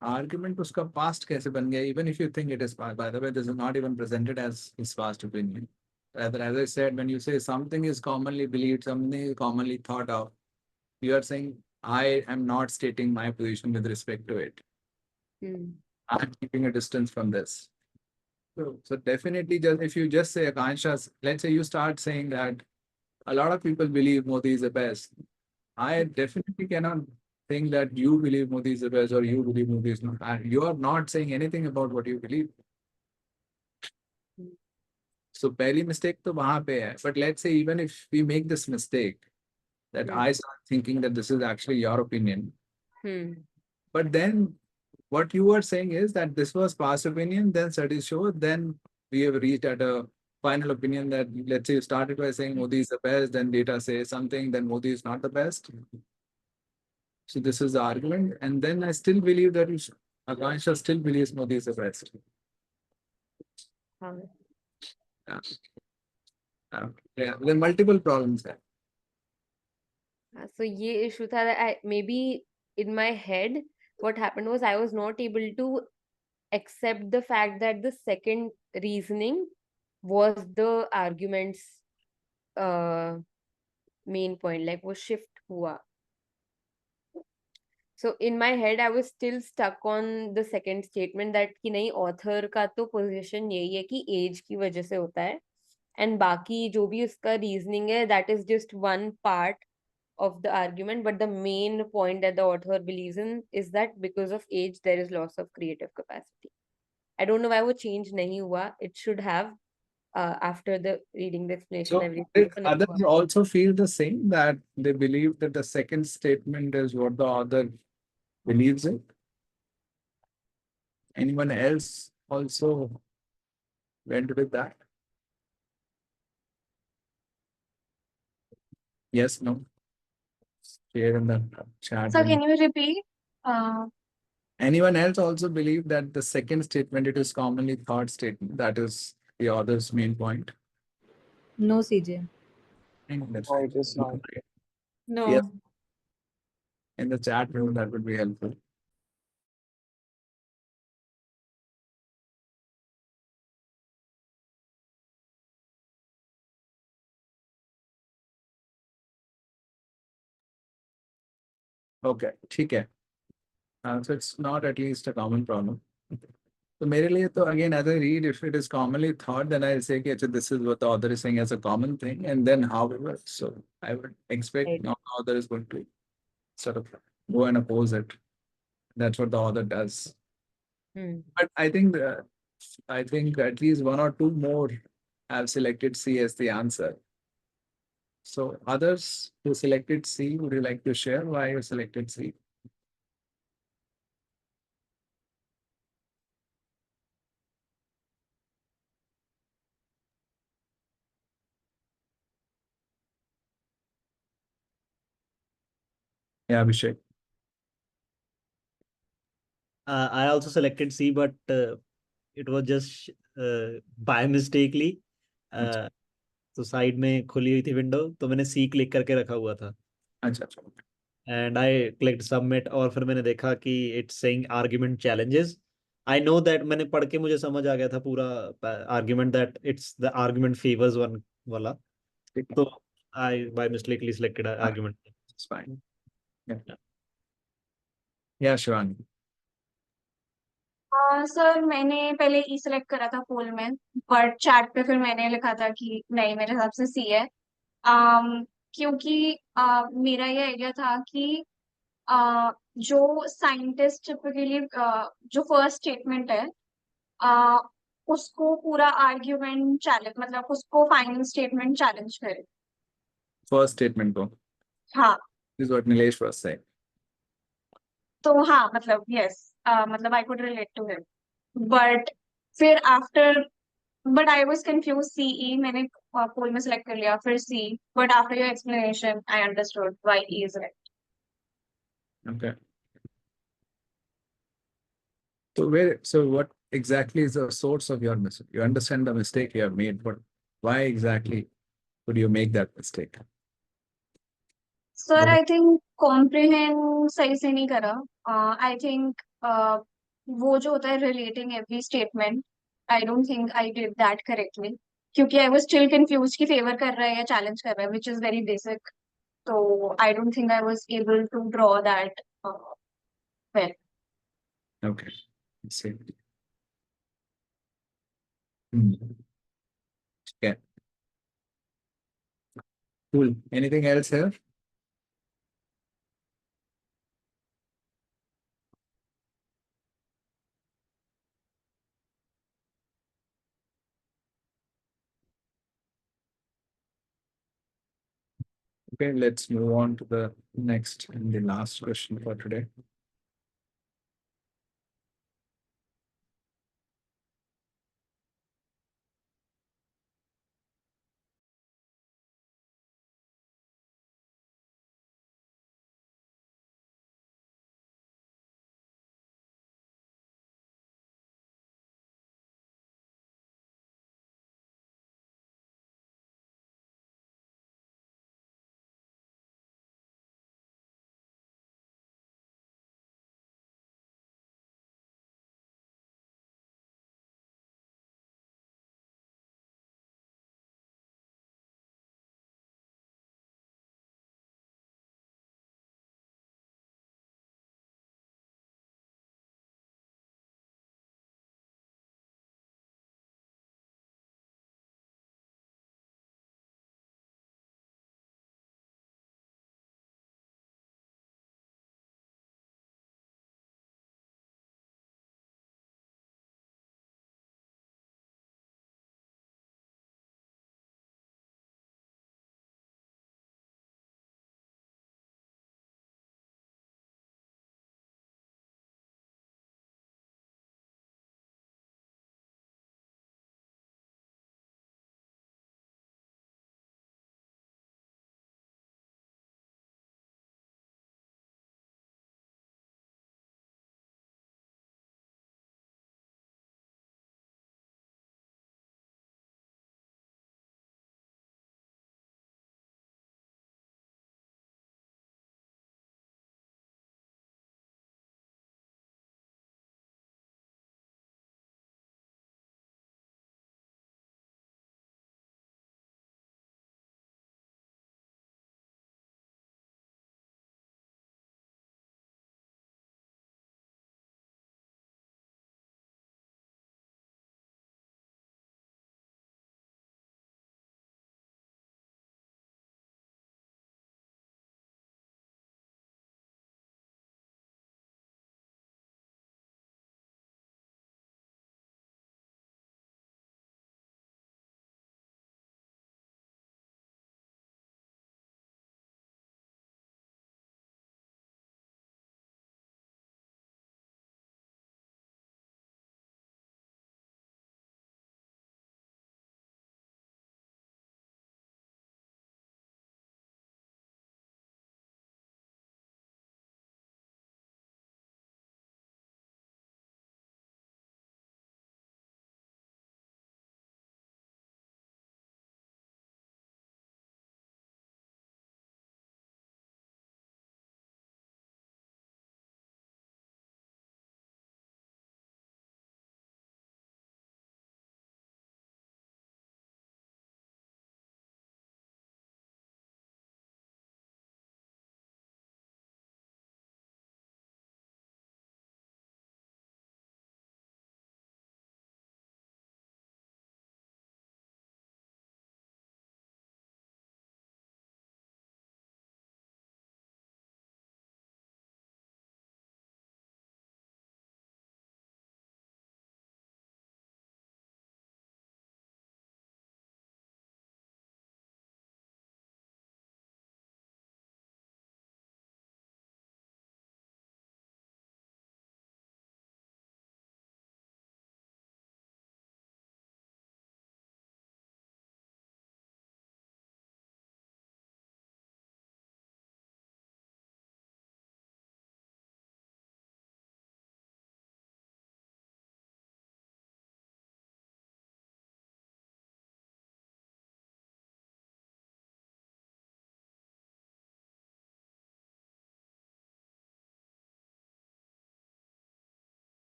argument उसका past कैसे बन गया even if you think it is past by the way this is not even presented as his past opinion rather as I said when you say something is commonly believed something is commonly thought of you are saying I am not stating my position with respect to it I'm keeping a distance from this so definitely just if you just say Akansha let's say you start saying that a lot of people believe Modi is the best I definitely cannot think that you believe Modi is the best or you believe Modi is not. And you are not saying anything about what you believe. So पहली mistake तो वहाँ पे है. But let's say even if we make this mistake, that I start thinking that this is actually your opinion. But then what you are saying is that this was past opinion, then studies show, then we have reached at a final opinion that let's say you started by saying Modi is the best, then data says something, then Modi is not the best. So this is the argument. And then I still believe that Akansha still believes Modi is the best. Yeah. Yeah. There are multiple problems there. So ये issue था that I maybe in my head what happened was I was not able to accept the fact that the second reasoning was the argument's main point, like वो shift हुआ. So in my head I was still stuck on the second statement that कि नहीं author का तो position यही है कि age की वजह से होता है and बाकी जो भी उसका reasoning है that is just one part of the argument, but the main point that the author believes in is that because of age there is loss of creative capacity. I don't know why वो change नहीं हुआ. It should have after the reading the explanation So everything. did others also feel the same that they believe that the second statement is what the author believes in? Anyone else also went with that? Yes, no? Share in the chat. So can you repeat? Anyone else also believe that the second statement, it is commonly thought statement, that is the author's main point? No, CJ. No, it is not. No. Yes. In the chat room, that would be helpful. Okay, ठीक है. So it's not at least a common problem. So मेरे लिए तो again, as I read, if it is commonly thought, then I'll say कि अच्छा, this is what the author is saying as a common thing, and then however, so I would expect Right. now the author is going to sort of go and oppose it. That's what the author does. But I think at least one or two more have selected C as the answer. So others who selected C, would you like to share why you selected C? Yeah, Abhishek. I also selected C, but it was just by mistakenly. Uh, तो side में खुली हुई थी window, तो मैंने सी click करके रखा हुआ था अच्छा अच्छा. एंड आई क्लिक्ड सबमिट, और फिर मैंने देखा कि it's saying argument challenges. I know that, मैंने पढ़ के मुझे समझ आ गया था पूरा argument, that it's the argument favours one वाला. ठीक है. तो I by mistakenly selected argument. It's fine. Yeah. Yeah, Shivani. Sir मैंने पहले ई सिलेक्ट करा था पोल में, बट चैट पे फिर मैंने लिखा था कि नहीं, मेरे हिसाब से सी है. क्योंकि मेरा ये आइडिया था कि जो साइंटिस्ट टिपिकली जो फर्स्ट स्टेटमेंट है, uh, उसको पूरा आर्ग्यूमेंट चैलेंज, मतलब उसको फाइनल स्टेटमेंट चैलेंज करे. First statement go. हाँ, This is what Nilesh was saying. तो हाँ मतलब यस, मतलब I could relate to him. But फिर after, but I was confuse. C E मैंने पोल में सेलेक्ट कर लिया, फिर C, but after your explanation I understood why E is right. Okay. So what exactly is the source of your mistake? You understand the mistake you have made, but why exactly would you make that mistake? Sir I think comprehend सही से नहीं करा. I think वो जो होता है relating every statement, I don't think I did that correctly, क्योंकि I was still confuse कि फेवर कर रहा है या चैलेंज कर रहा है, व्हिच इज वेरी बेसिक. तो I don't think I was able to draw that well. Okay. I see. Hmm. Yeah. Cool. Anything else here? Okay, let's move on to the next and the last question for today.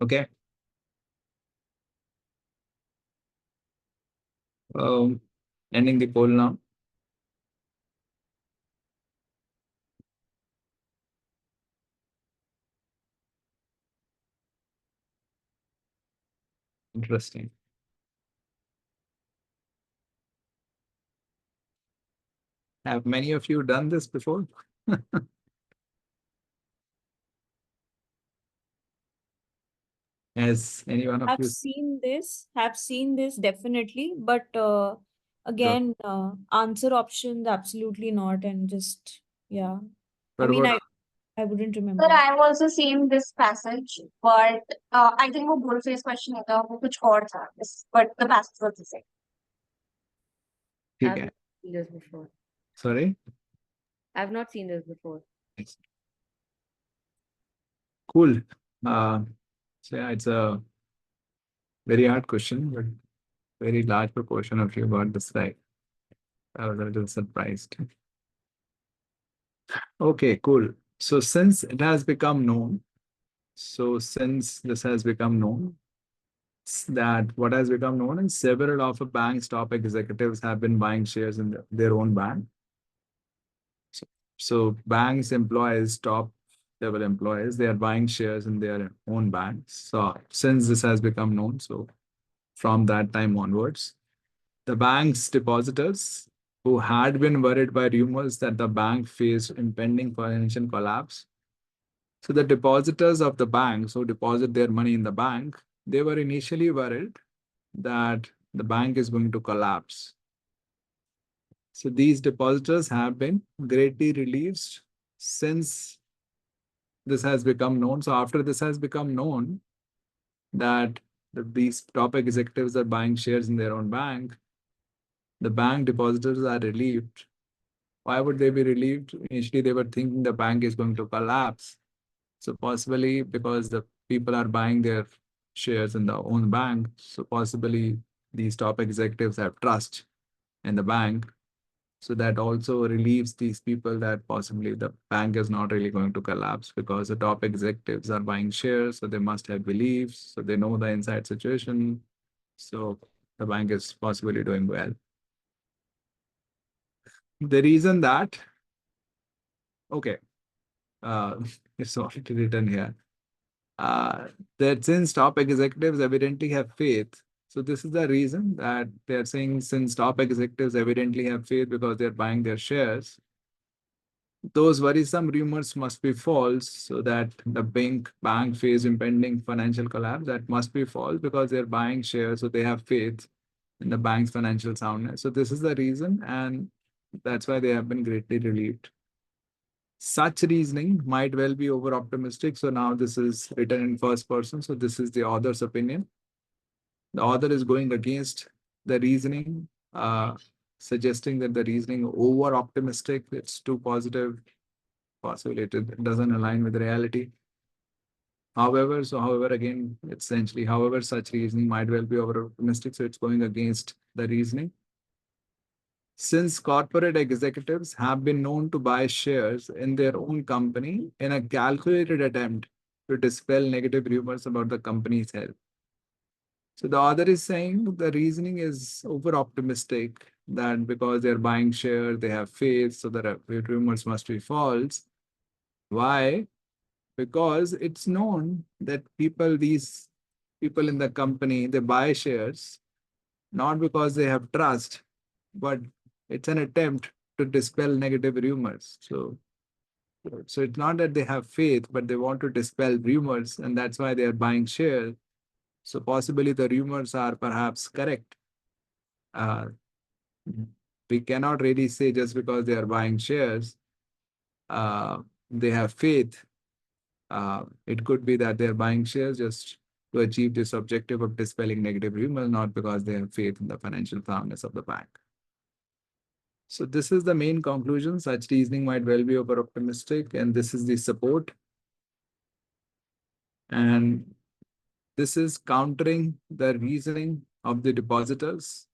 Okay. Ending the poll now. Interesting. Have many of you done this before? Has any one of Have you? seen this definitely, but again, answer options absolutely not, and just yeah. I But mean, what, I wouldn't But remember. I've also seen this passage, but I think वो bold-faced question होता है, वो कुछ और था, but the passage was the same. ठीक I've है. not seen this before. Sorry. I've not seen this before. Cool. So yeah, it's a very hard question, but very large proportion of you got this right. I was a little surprised. Okay, cool. So since it has become known, since this has become known, that what has become known is several of a bank's top executives have been buying shares in their own bank. So banks employees, top level employees, they are buying shares in their own banks. So since this has become known, so from that time onwards, the bank's depositors who had been worried by rumors that the bank faced impending financial collapse. So the depositors of the banks who deposit their money in the bank, they were initially worried that the bank is going to collapse. So these depositors have been greatly relieved since this has become known. So after this has become known that these top executives are buying shares in their own bank, the bank depositors are relieved. Why would they be relieved? Initially, they were thinking the bank is going to collapse. So possibly because the people are buying their shares in their own bank. So possibly these top executives have trust in the bank. So that also relieves these people that possibly the bank is not really going to collapse because the top executives are buying shares. So they must have beliefs. So they know the inside situation. So the bank is possibly doing well. The reason that, okay, it's already written here, that since top executives evidently have faith. So this is the reason that they're saying since top executives evidently have faith because they're buying their shares, those worrisome rumors must be false so that the bank face impending financial collapse. That must be false because they're buying shares, so they have faith in the bank's financial soundness. So this is the reason, and that's why they have been greatly relieved. Such reasoning might well be over optimistic. So now this is written in first person. So this is the author's opinion. The author is going against the reasoning, suggesting that the reasoning over optimistic, it's too positive, possibly it doesn't align with reality. However, again, essentially, however, such reasoning might well be over optimistic. So it's going against the reasoning. Since corporate executives have been known to buy shares in their own company in a calculated attempt to dispel negative rumors about the company's health. So the author is saying the reasoning is over optimistic that because they're buying shares, they have faith, so the rumors must be false. Why? Because it's known that these people in the company, they buy shares not because they have trust, but it's an attempt to dispel negative rumors. So it's not that they have faith, but they want to dispel rumors, and that's why they are buying shares. So possibly the rumors are perhaps correct. Uh, we cannot really say just because they are buying shares, they have faith. It could be that they're buying shares just to achieve this objective of dispelling negative rumors, not because they have faith in the financial soundness of the bank. So this is the main conclusion. Such reasoning might well be over optimistic, and this is the support. And this is countering the reasoning of the depositors,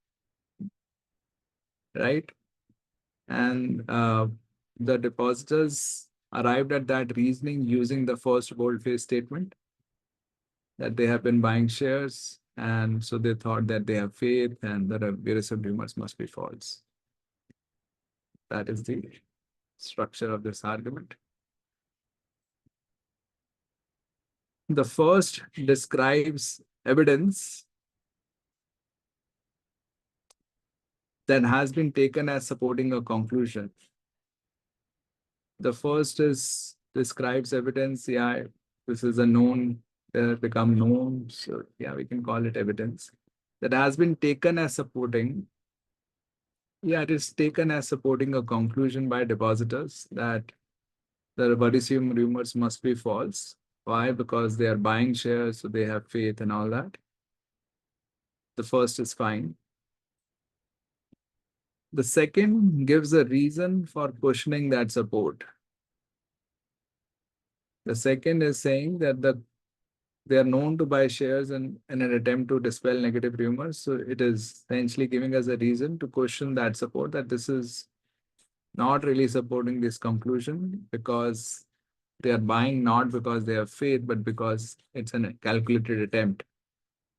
right? And the depositors, arrived at that reasoning using the first boldface statement. that they have been buying shares, and so they thought that they have faith and the various rumors must be false. That is the structure of this argument. The first describes evidence that has been taken as supporting a conclusion. The first is describes evidence. Yeah, this is a known, become known. So yeah, we can call it evidence that has been taken as supporting. Yeah, it is taken as supporting a conclusion by depositors that the worrisome rumors must be false. Why? Because they are buying shares, so they have faith and all that. The first is fine. The second gives a reason for questioning that support. The second is saying that they are known to buy shares in an attempt to dispel negative rumors. So it is essentially giving us a reason to question that support, that this is not really supporting this conclusion because they are buying not because they have faith, but because it's a calculated attempt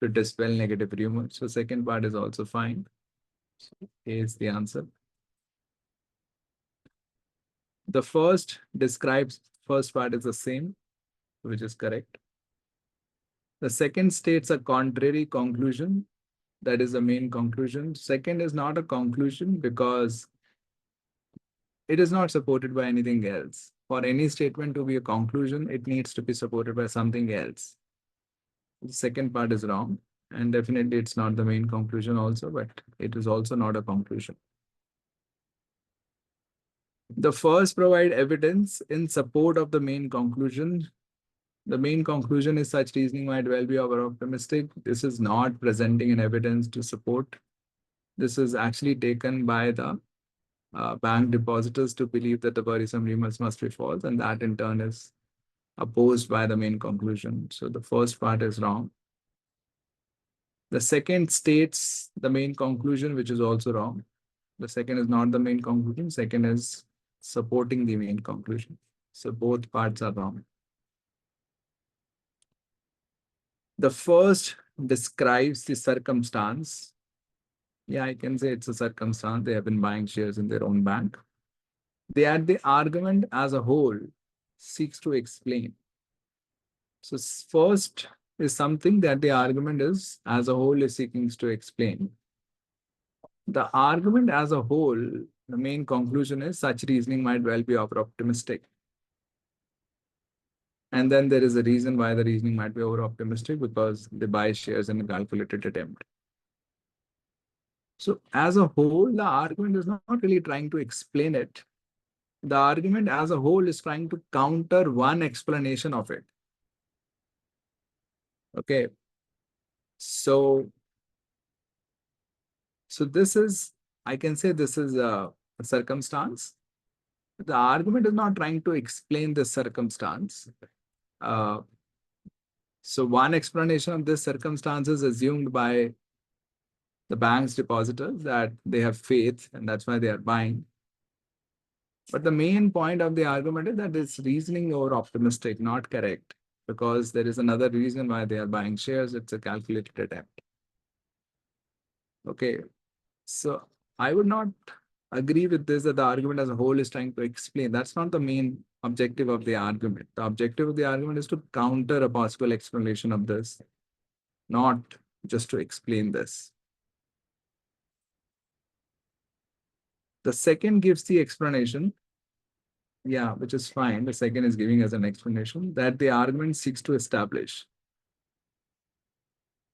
to dispel negative rumors. So second part is also fine. So A is the answer. The first part is the same, which is correct. The second states a contrary conclusion. That is the main conclusion. Second is not a conclusion because it is not supported by anything else. For any statement to be a conclusion, it needs to be supported by something else. The second part is wrong. And definitely it's not the main conclusion also, but it is also not a conclusion. The first provide evidence in support of the main conclusion. The main conclusion is such reasoning might well be over optimistic. This is not presenting an evidence to support. This is actually taken by the bank depositors to believe that the worrisome rumors must be false, and that in turn is opposed by the main conclusion. So the first part is wrong. The second states the main conclusion, which is also wrong. The second is not the main conclusion. Second is supporting the main conclusion. So both parts are wrong. The first describes the circumstance. Yeah, I can say it's a circumstance. They have been buying shares in their own bank. They add the argument as a whole seeks to explain. So first is something that the argument is as a whole is seeking to explain. The argument as a whole, the main conclusion is such reasoning might well be over optimistic. And then there is a reason why the reasoning might be over optimistic, because they buy shares in a calculated attempt. So as a whole, the argument is not really trying to explain it. The argument as a whole is trying to counter one explanation of it. Okay. So this is, I can say this is a circumstance. The argument is not trying to explain this circumstance. So one explanation of this circumstance is assumed by the bank's depositors that they have faith and that's why they are buying. But the main point of the argument is that it's reasoning over optimistic, not correct, because there is another reason why they are buying shares. It's a calculated attempt. Okay, so I would not agree with this that the argument as a whole is trying to explain. That's not the main objective of the argument. The objective of the argument is to counter a possible explanation of this, not just to explain this. The second gives the explanation. Yeah, which is fine. The second is giving us an explanation that the argument seeks to establish.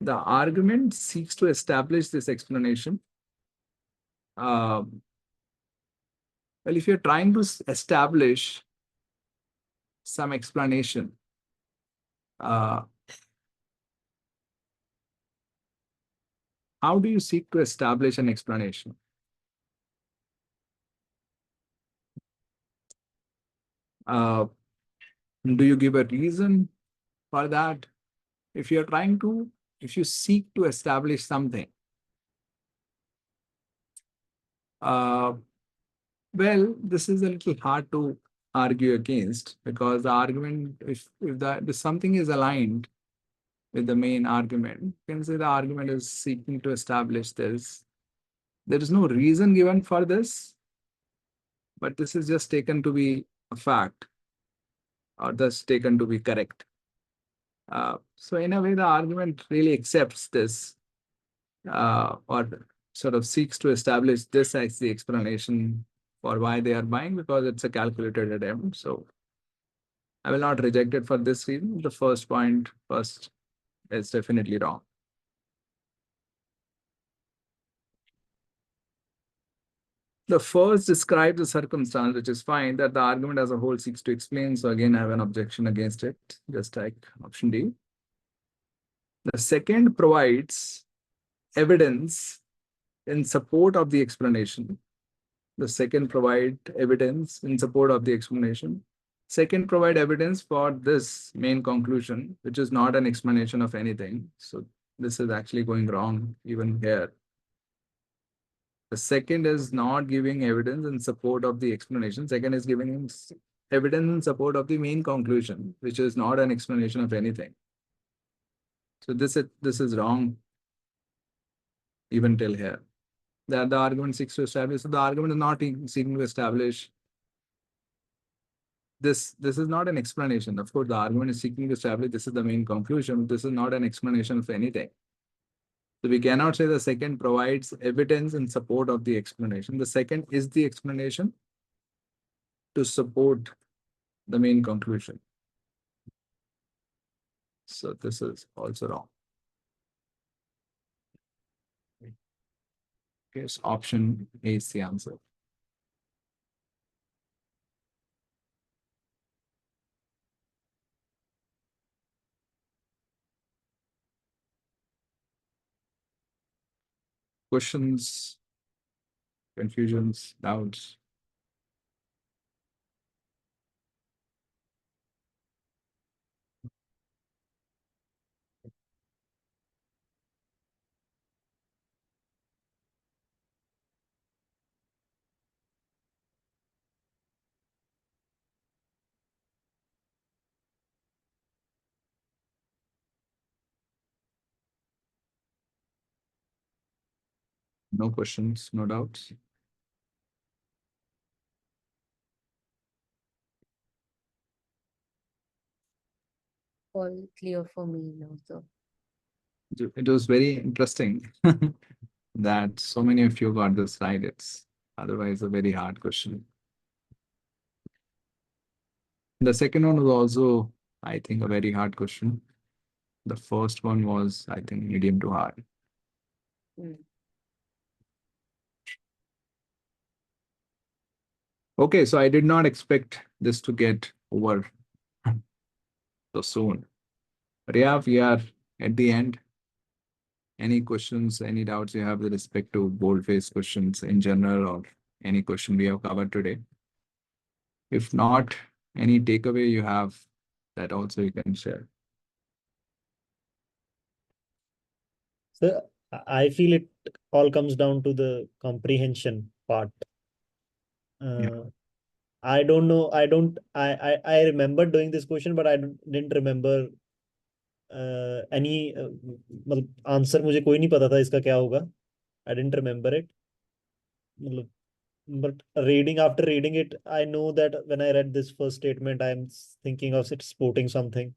The argument seeks to establish this explanation. Well, if you're trying to establish some explanation, how do you seek to establish an explanation? Do you give a reason for that? If you seek to establish something, well, this is a little hard to argue against, because the argument, if something is aligned, with the main argument, you can say the argument is seeking to establish this. There is no reason given for this, but this is just taken to be a fact, or thus taken to be correct. So in a way, the argument really accepts this, or sort of seeks to establish this as the explanation for why they are buying, because it's a calculated attempt. So I will not reject it for this reason. The first point first is definitely wrong. The first describes a circumstance, which is fine, that the argument as a whole seeks to explain. So again, I have an objection against it, just like option D. The second provides evidence in support of the explanation. The second provide evidence in support of the explanation. Second provide evidence for this main conclusion, which is not an explanation of anything. So this is actually going wrong even here. The second is not giving evidence in support of the explanation. Second is giving evidence in support of the main conclusion, which is not an explanation of anything. So this is wrong even till here. That the argument seeks to establish. So the argument is not seeking to establish this. This is not an explanation. Of course, the argument is seeking to establish this is the main conclusion. This is not an explanation of anything. So we cannot say the second provides evidence in support of the explanation. The second is the explanation to support the main conclusion. So this is also wrong. Okay, so option A is the answer. Questions, confusions, doubts? No questions, no doubts. All clear for me now, sir. It was very interesting that so many of you got this right. It's otherwise a very hard question. The second one was also, I think, a very hard question. The first one was, I think, medium to hard. Mm. Okay, so I did not expect this to get over so soon. But yeah, we are at the end. Any questions, any doubts you have with respect to boldface questions in general, or any question we have covered today? If not, any takeaway you have, that also you can share. So I feel it all comes down to the comprehension part. Yeah. I don't know. I remember doing this question, but I didn't remember any मतलब answer मुझे कोई नहीं पता था इसका क्या होगा. I didn't remember it. मतलब, but after reading it, I know that when I read this first statement, I'm thinking of it supporting something.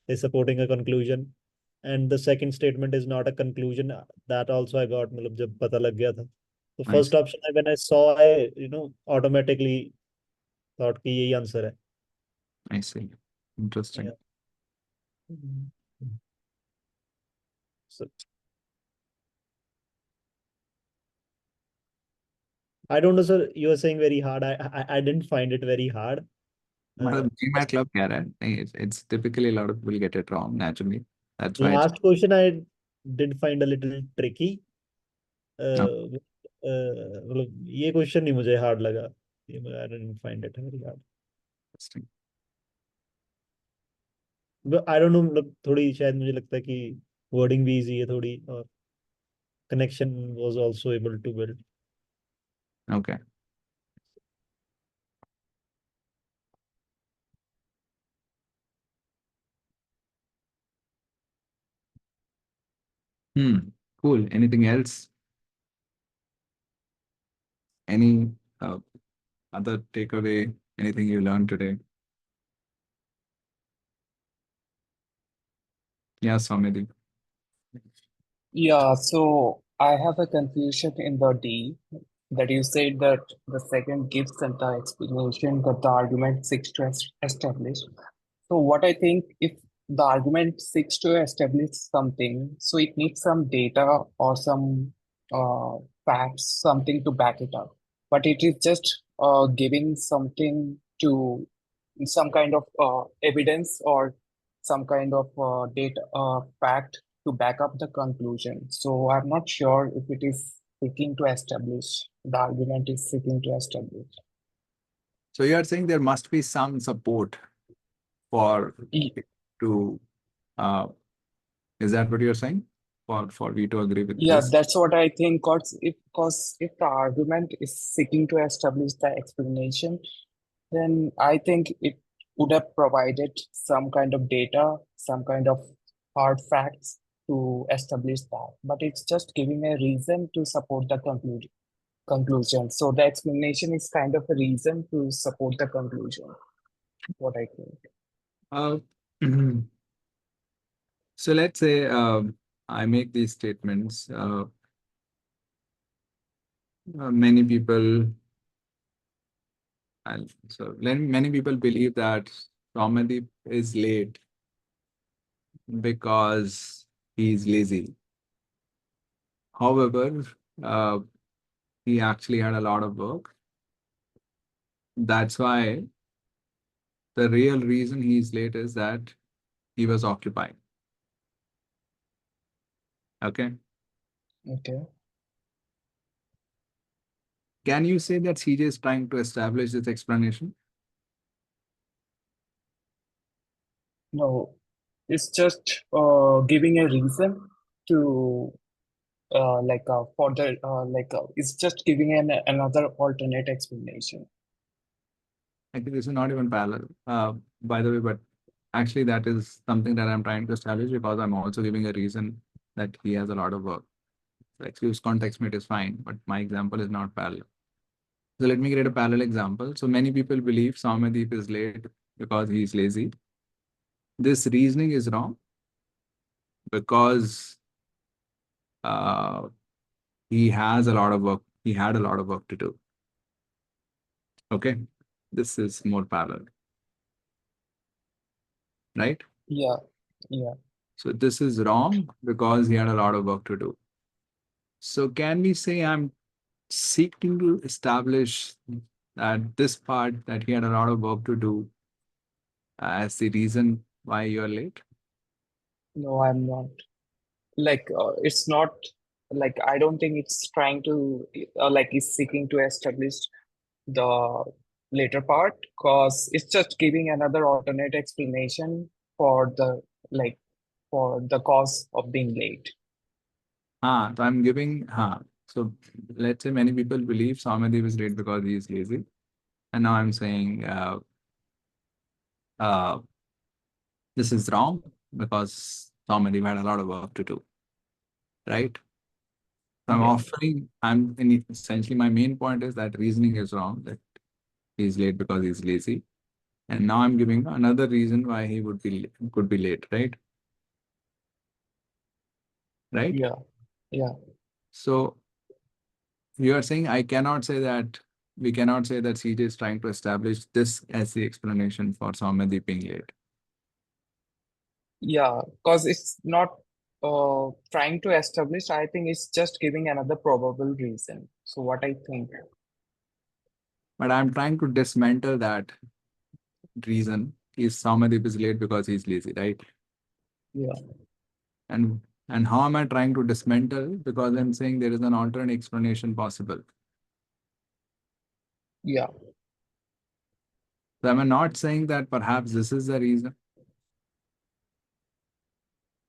Is supporting a conclusion. And the second statement is not a conclusion. That also I got मतलब जब पता लग गया था. The I first see. option when I saw, I automatically thought कि यही answer है. I see. Interesting. Yeah. So I don't know, sir. You are saying very hard. I didn't find it very hard. मतलब GMAT club कह रहा है नहीं, it's typically a lot of people get it wrong naturally. That's why it's Last question I did find a little tricky. no, मतलब ये question नहीं मुझे hard लगा. I didn't find it very hard. interesting. But I don't know, मतलब थोड़ी शायद मुझे लगता है कि wording भी easy है थोड़ी, और connection was also able to build. Okay. Cool. Anything else? Any other takeaway? Anything you learned today? Yeah, Swamidi. Yeah, so I have a confusion in the D that you said that the second gives the explanation that the argument seeks to establish. So what I think, if the argument seeks to establish something, so it needs some data or some facts, something to back it up. But it is just giving something to some kind of evidence or some kind of data fact to back up the conclusion. So I'm not sure if it is seeking to establish, the argument is seeking to establish. So you are saying there must be some support for E- it to is that what you're saying? For we to agree with Yeah, this? that's what I think. Cause if the argument is seeking to establish the explanation, then I think it would have provided some kind of data, some kind of hard facts to establish that. But it's just giving a reason to support the conclusion. So the explanation is kind of a reason to support the conclusion, what I think. Uh, so let's say I make these statements. Many people, many people believe that Ramadeep is late because he's lazy. However, uh, he actually had a lot of work. That's why the real reason he's late is that he was occupied. Okay. Okay. Can you say that CJ is trying to establish this explanation? No, it's just giving a reason to for the it's just giving another alternate explanation. I think this is not even parallel, by the way, but actually that is something that I'm trying to establish because I'm also giving a reason that he has a lot of work. So excuse context mate is fine, but my example is not parallel. So let me create a parallel example. So many people believe Saumadeep is late because he's lazy. This reasoning is wrong because he has a lot of work. He had a lot of work to do. Okay. This is more parallel. Right? Yeah, yeah. So this is wrong because he had a lot of work to do. So can we say I'm seeking to establish that this part that he had a lot of work to do as the reason why you're late? No, I'm not. It's not like I don't think it's trying to it's seeking to establish the later part because it's just giving another alternate explanation for the like for the cause of being late. So I'm giving, so let's say many people believe Saumadev is late because he is lazy. And now I'm saying this is wrong because Saumadev had a lot of work to do. Right? So essentially my main point is that reasoning is wrong, that he's late because he's lazy. And now I'm giving another reason why he could be late, right? Right? Yeah, yeah. So you are saying we cannot say that CJ is trying to establish this as the explanation for Saumadeep being late. Yeah, because it's not trying to establish, I think it's just giving another probable reason. So what I think. But I'm trying to dismantle that reason is Saumadeep is late because he's lazy, right? Yeah. And how am I trying to dismantle? Because I'm saying there is an alternate explanation possible. Yeah. So am I not saying that perhaps this is the reason?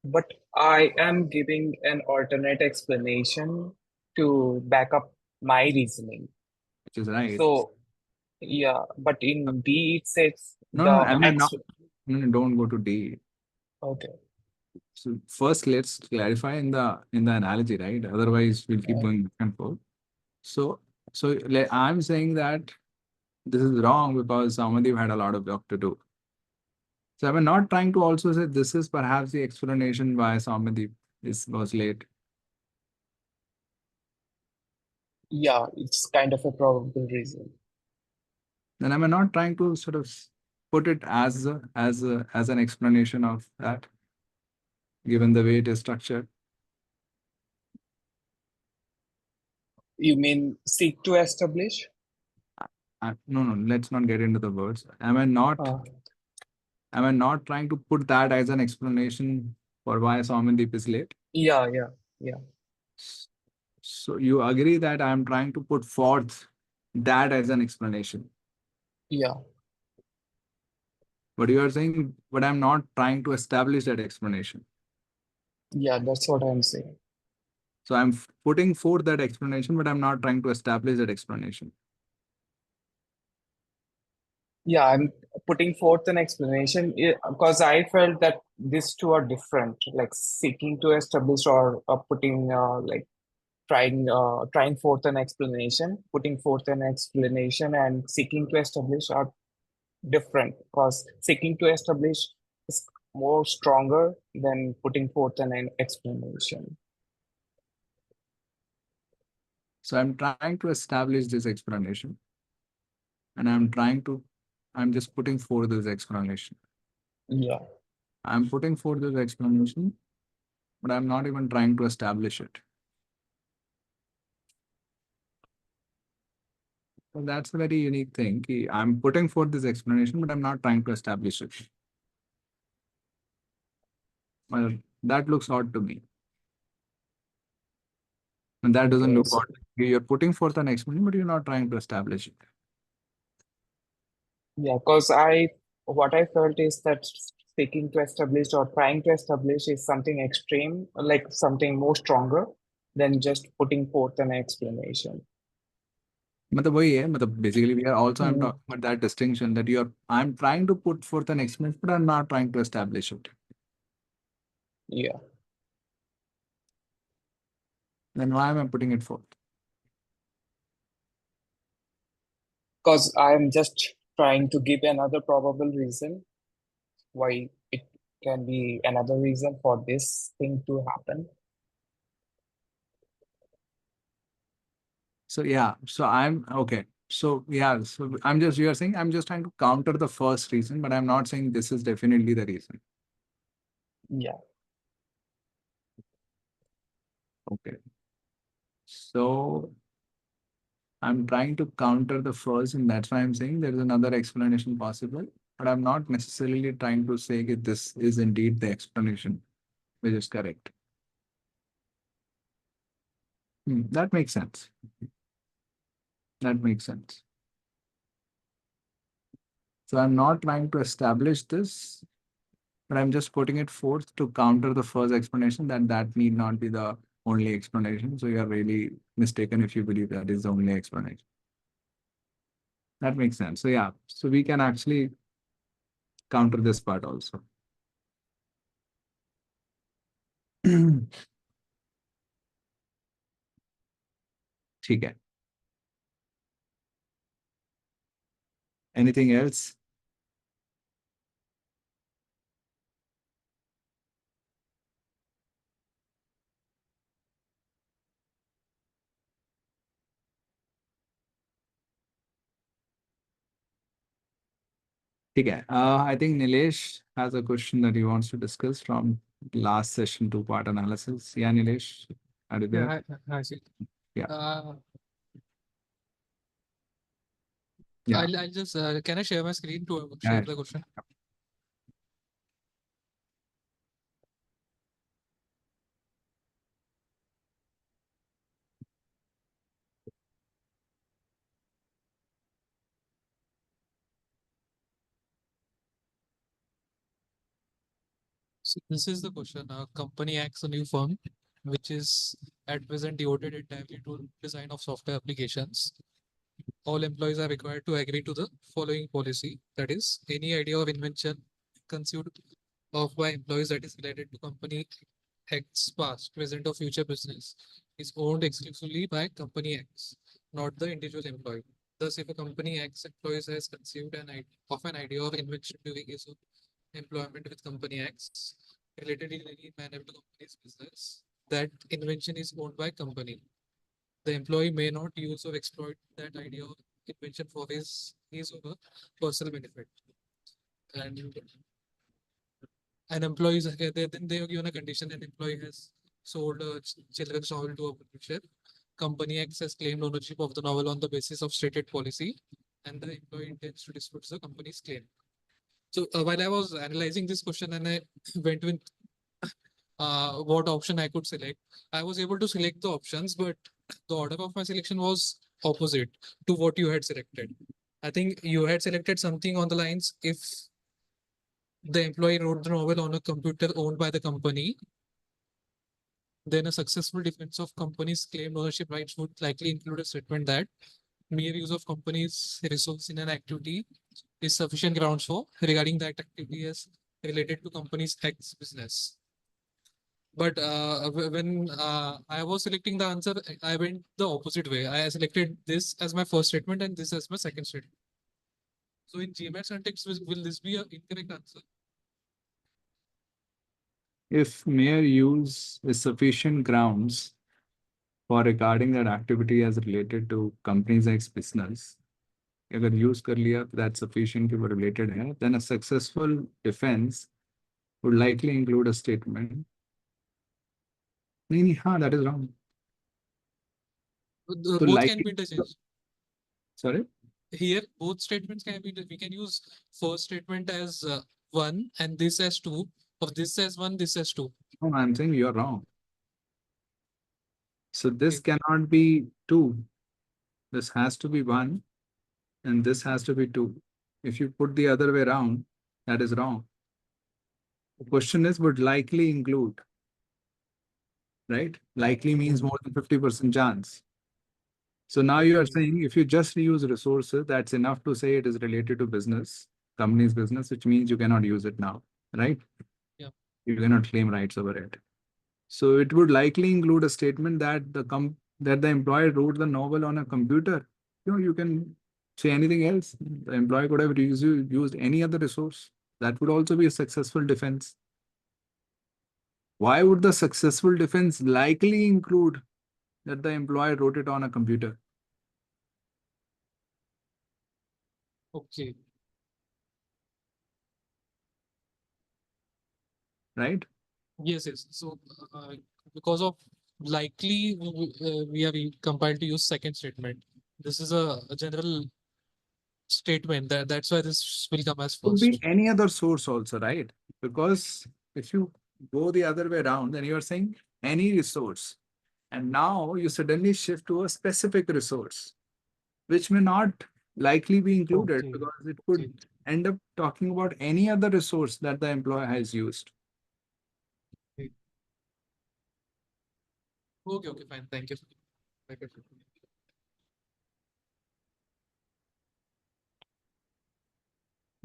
But I am giving an alternate explanation to back up my reasoning. Which is right. So, yeah, but in B it says No, the am I X. not? No, don't go to D. Okay. So first, let's clarify in the analogy, right? Otherwise, we'll keep going back and forth. So I'm saying that this is wrong because Samadhi had a lot of work to do. So I'm not trying to also say this is perhaps the explanation why Samadhi was late. Yeah, it's kind of a probable reason. Then I'm not trying to sort of put it as an explanation of that, given the way it is structured. You mean seek to establish? No, let's not get into the words. Am I not trying to put that as an explanation for why Saumandeep is late? Yeah. So you agree that I'm trying to put forth that as an explanation. Yeah. But you are saying, but I'm not trying to establish that explanation. Yeah, that's what I'm saying. So I'm putting forth that explanation, but I'm not trying to establish that explanation. Yeah, I'm putting forth an explanation because I felt that these two are different, like seeking to establish or putting like trying forth an explanation, putting forth an explanation and seeking to establish are different because seeking to establish is more stronger than putting forth an explanation. So I'm trying to establish this explanation, and I'm just putting forth this explanation. Yeah. I'm putting forth this explanation, but I'm not even trying to establish it. Well, that's a very unique thing. I'm putting forth this explanation, but I'm not trying to establish it. Well, that looks odd to me. And that doesn't Okay, look so odd. You're putting forth an explanation, but you're not trying to establish it. yeah, because what I felt is that seeking to establish or trying to establish is something extreme, like something more stronger than just putting forth an explanation. मतलब वही है, मतलब basically we are also I'm Mm, talking about that distinction that I'm trying to put forth an explanation, but I'm not trying to establish it. yeah, Then why am I putting it forth? because I'm just trying to give another probable reason why it can be another reason for this thing to happen. So yeah, so I'm okay. So yeah, so you're saying I'm just trying to counter the first reason, but I'm not saying this is definitely the reason. Yeah, Okay. So I'm trying to counter the first, and that's why I'm saying there is another explanation possible, but I'm not necessarily trying to say that this is indeed the explanation, which is correct. That makes sense. That makes sense. So I'm not trying to establish this, but I'm just putting it forth to counter the first explanation that need not be the only explanation. So you're really mistaken if you believe that is the only explanation. That makes sense. So yeah, so we can actually counter this part also. ठीक है. Anything else? ठीक है. I think Nilesh has a question that he wants to discuss from last session, two-part analysis. Yeah, Nilesh, are you there? I see. Yeah. Yeah. I'll just can I share my screen to Yeah. share the question? So this is the question. A company acts a new firm, which is at present devoted entirely to design of software applications. All employees are required to agree to the following policy. That is, any idea of invention conceived of by employees that is related to company X past, present, or future business is owned exclusively by company X, not the individual employee. Thus, if a company X employees has conceived of an idea of invention during his employment with company X related in any manner to company's business, that invention is owned by company. The employee may not use or exploit that idea or invention for his or her personal benefit. And an employee is then they are given a condition: an employee has sold a children's novel to a publisher. Company X has claimed ownership of the novel on the basis of stated policy, and the employee intends to dispute the company's claim. So while I was analyzing this question and I went with what option I could select, I was able to select the options, but the order of my selection was opposite to what you had selected. I think you had selected something on the lines: if the employee wrote the novel on a computer owned by the company, then a successful defense of company's claimed ownership rights would likely include a statement that mere use of company's resource in an activity is sufficient grounds for regarding that activity as related to company's X business. But when I was selecting the answer, I went the opposite way. I selected this as my first statement and this as my second statement. So in GMAT context, will this be an incorrect answer? If mere use is sufficient grounds for regarding that activity as related to company's X business, अगर use कर लिया that's sufficient कि वो related है, then a successful defense would likely include a statement. नहीं, हाँ, that is wrong. So Both likely, can be interchanged. sorry? Here, both statements can be, we can use first statement as 1 and this as 2, or this as 1, this as 2. No, I'm saying you're wrong. So this cannot be 2. This has to be 1 and this has to be 2. If you put the other way around, that is wrong. The question is, would likely include, right? Likely means more than 50% chance. So now you are saying if you just reuse resources, that's enough to say it is related to business, company's business, which means you cannot use it now, right? Yeah. You cannot claim rights over it. So it would likely include a statement that the employee wrote the novel on a computer. You can say anything else. The employee could have used any other resource. That would also be a successful defense. Why would the successful defense likely include that the employee wrote it on a computer? Okay. Right? Yes, yes. So because of likely, we are compiled to use second statement. This is a general statement that's why this will come as Could first. be any other source also, right? Because if you go the other way around, then you are saying any resource. And now you suddenly shift to a specific resource, which may not likely be included Okay, because it could okay. end up talking about any other resource that the employer has used. Okay, okay, fine. Thank you. Thank you.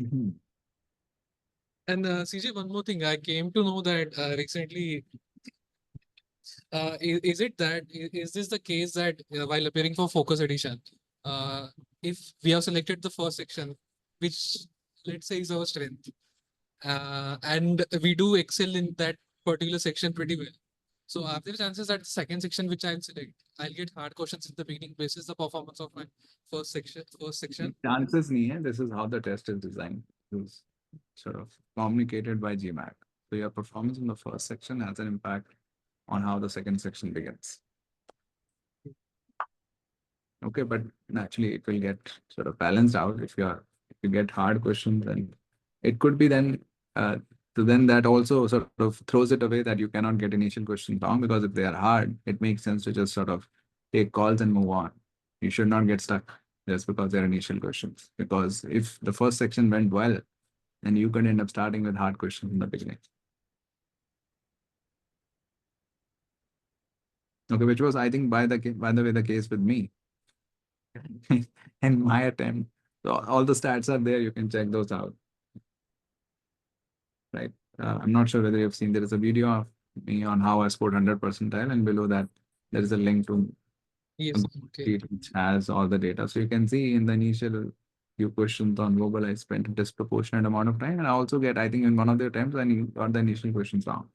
Mhm. And CJ, one more thing. I came to know that recently, is it that is this the case that while appearing for focus edition, if we have selected the first section, which let's say is our strength, and we do excel in that particular section pretty well. So are there chances that the second section which I'll select, I'll get hard questions in the beginning basis the performance of my first section? Chances nahi hai. This is how the test is designed. It's sort of communicated by GMAT. So your performance in the first section has an impact on how the second section begins. Okay, but naturally it will get sort of balanced out if you get hard questions, and it could be then so then that also sort of throws it away that you cannot get initial questions wrong, because if they are hard, it makes sense to just sort of take calls and move on. You should not get stuck just because they're initial questions, because if the first section went well, then you could end up starting with hard questions in the beginning. Okay, which was, I think, by the way, the case with me. In my attempt. So all the stats are there. You can check those out. Right. I'm not sure whether you've seen, there is a video of me on how I scored 100 percentile, and below that there is a link to a Yes. Google Okay. sheet which has all the data. So you can see in the initial few questions on global, I spent a disproportionate amount of time, and I also get, I think in one of the attempts, I got the initial questions wrong.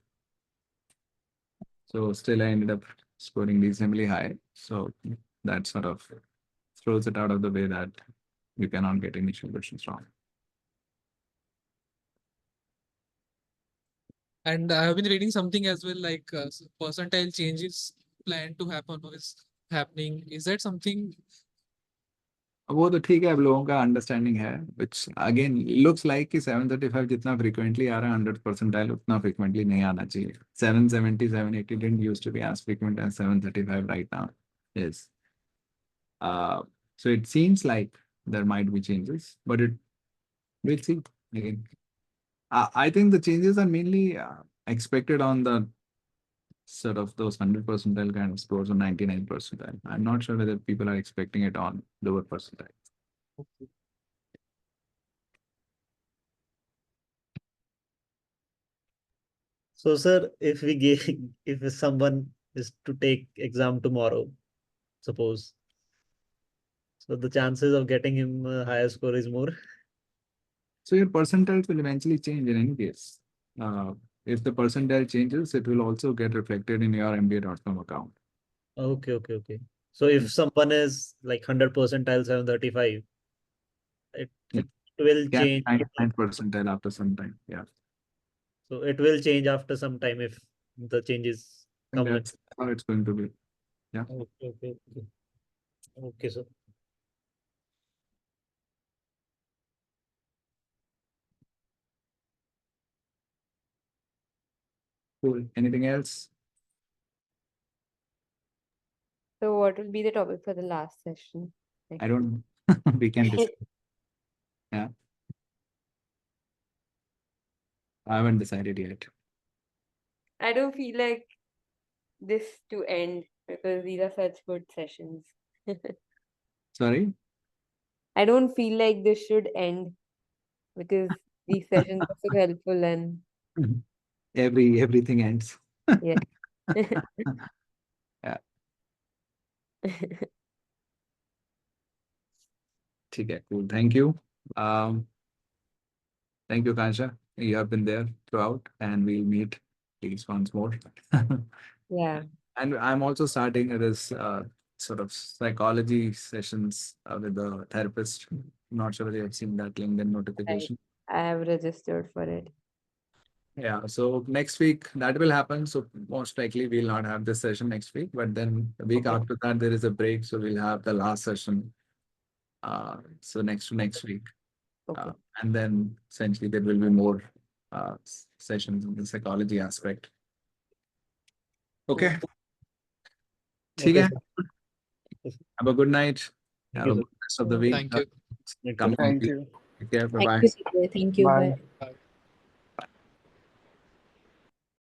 So still I ended up scoring reasonably high. So that sort of throws it out of the way that you cannot get initial questions wrong. And I have been reading something as well, like percentile changes planned to happen or is happening. Is that something? वो तो ठीक है, अब लोगों का understanding है, which again looks like कि 735 जितना frequently आ रहा है 100 percentile उतना frequently नहीं आना चाहिए. 770, 780 didn't used to be as frequent as 735 right now is. So it seems like there might be changes, but we'll see again. I think the changes are mainly expected on the sort of those 100 percentile kind of scores or 99 percentile. I'm not sure whether people are expecting it on lower percentile. So, sir, if we give, if someone is to take exam tomorrow, suppose, so the chances of getting him a higher score is more. So your percentiles will eventually change in any case. If the percentile changes, it will also get reflected in your MBA.com account. Okay. So if someone is like 100 percentile 735, it will Can change. 99 percentile after some time. Yeah. So it will change after some time if the changes I think come in. that's how it's going to be. Yeah. Okay, sir. Cool. Anything else? So what will be the topic for the last session? I don't we can discuss. Yeah. I haven't decided yet. I don't feel like this to end because these are such good sessions. Sorry? I don't feel like this should end because these sessions are so helpful and Everything ends. yeah. Yeah. Okay, cool. Thank you. Thank you, Kansha. You have been there throughout, and we'll meet at least once more. Yeah. And I'm also starting this sort of psychology sessions with the therapist. Not sure whether you've seen that LinkedIn notification. I have registered for it. Yeah, so next week that will happen. So most likely we'll not have this session next week, but then the week after that there is a break, so we'll have the last session. So next to next week, Okay. and then essentially there will be more sessions in the psychology aspect. Okay. ठीक है. Have a good night. Have a good rest of the week. Thank you. Come on. Thank you. Take care. Thank Bye-bye. you, CJ. Thank you. Bye. Bye.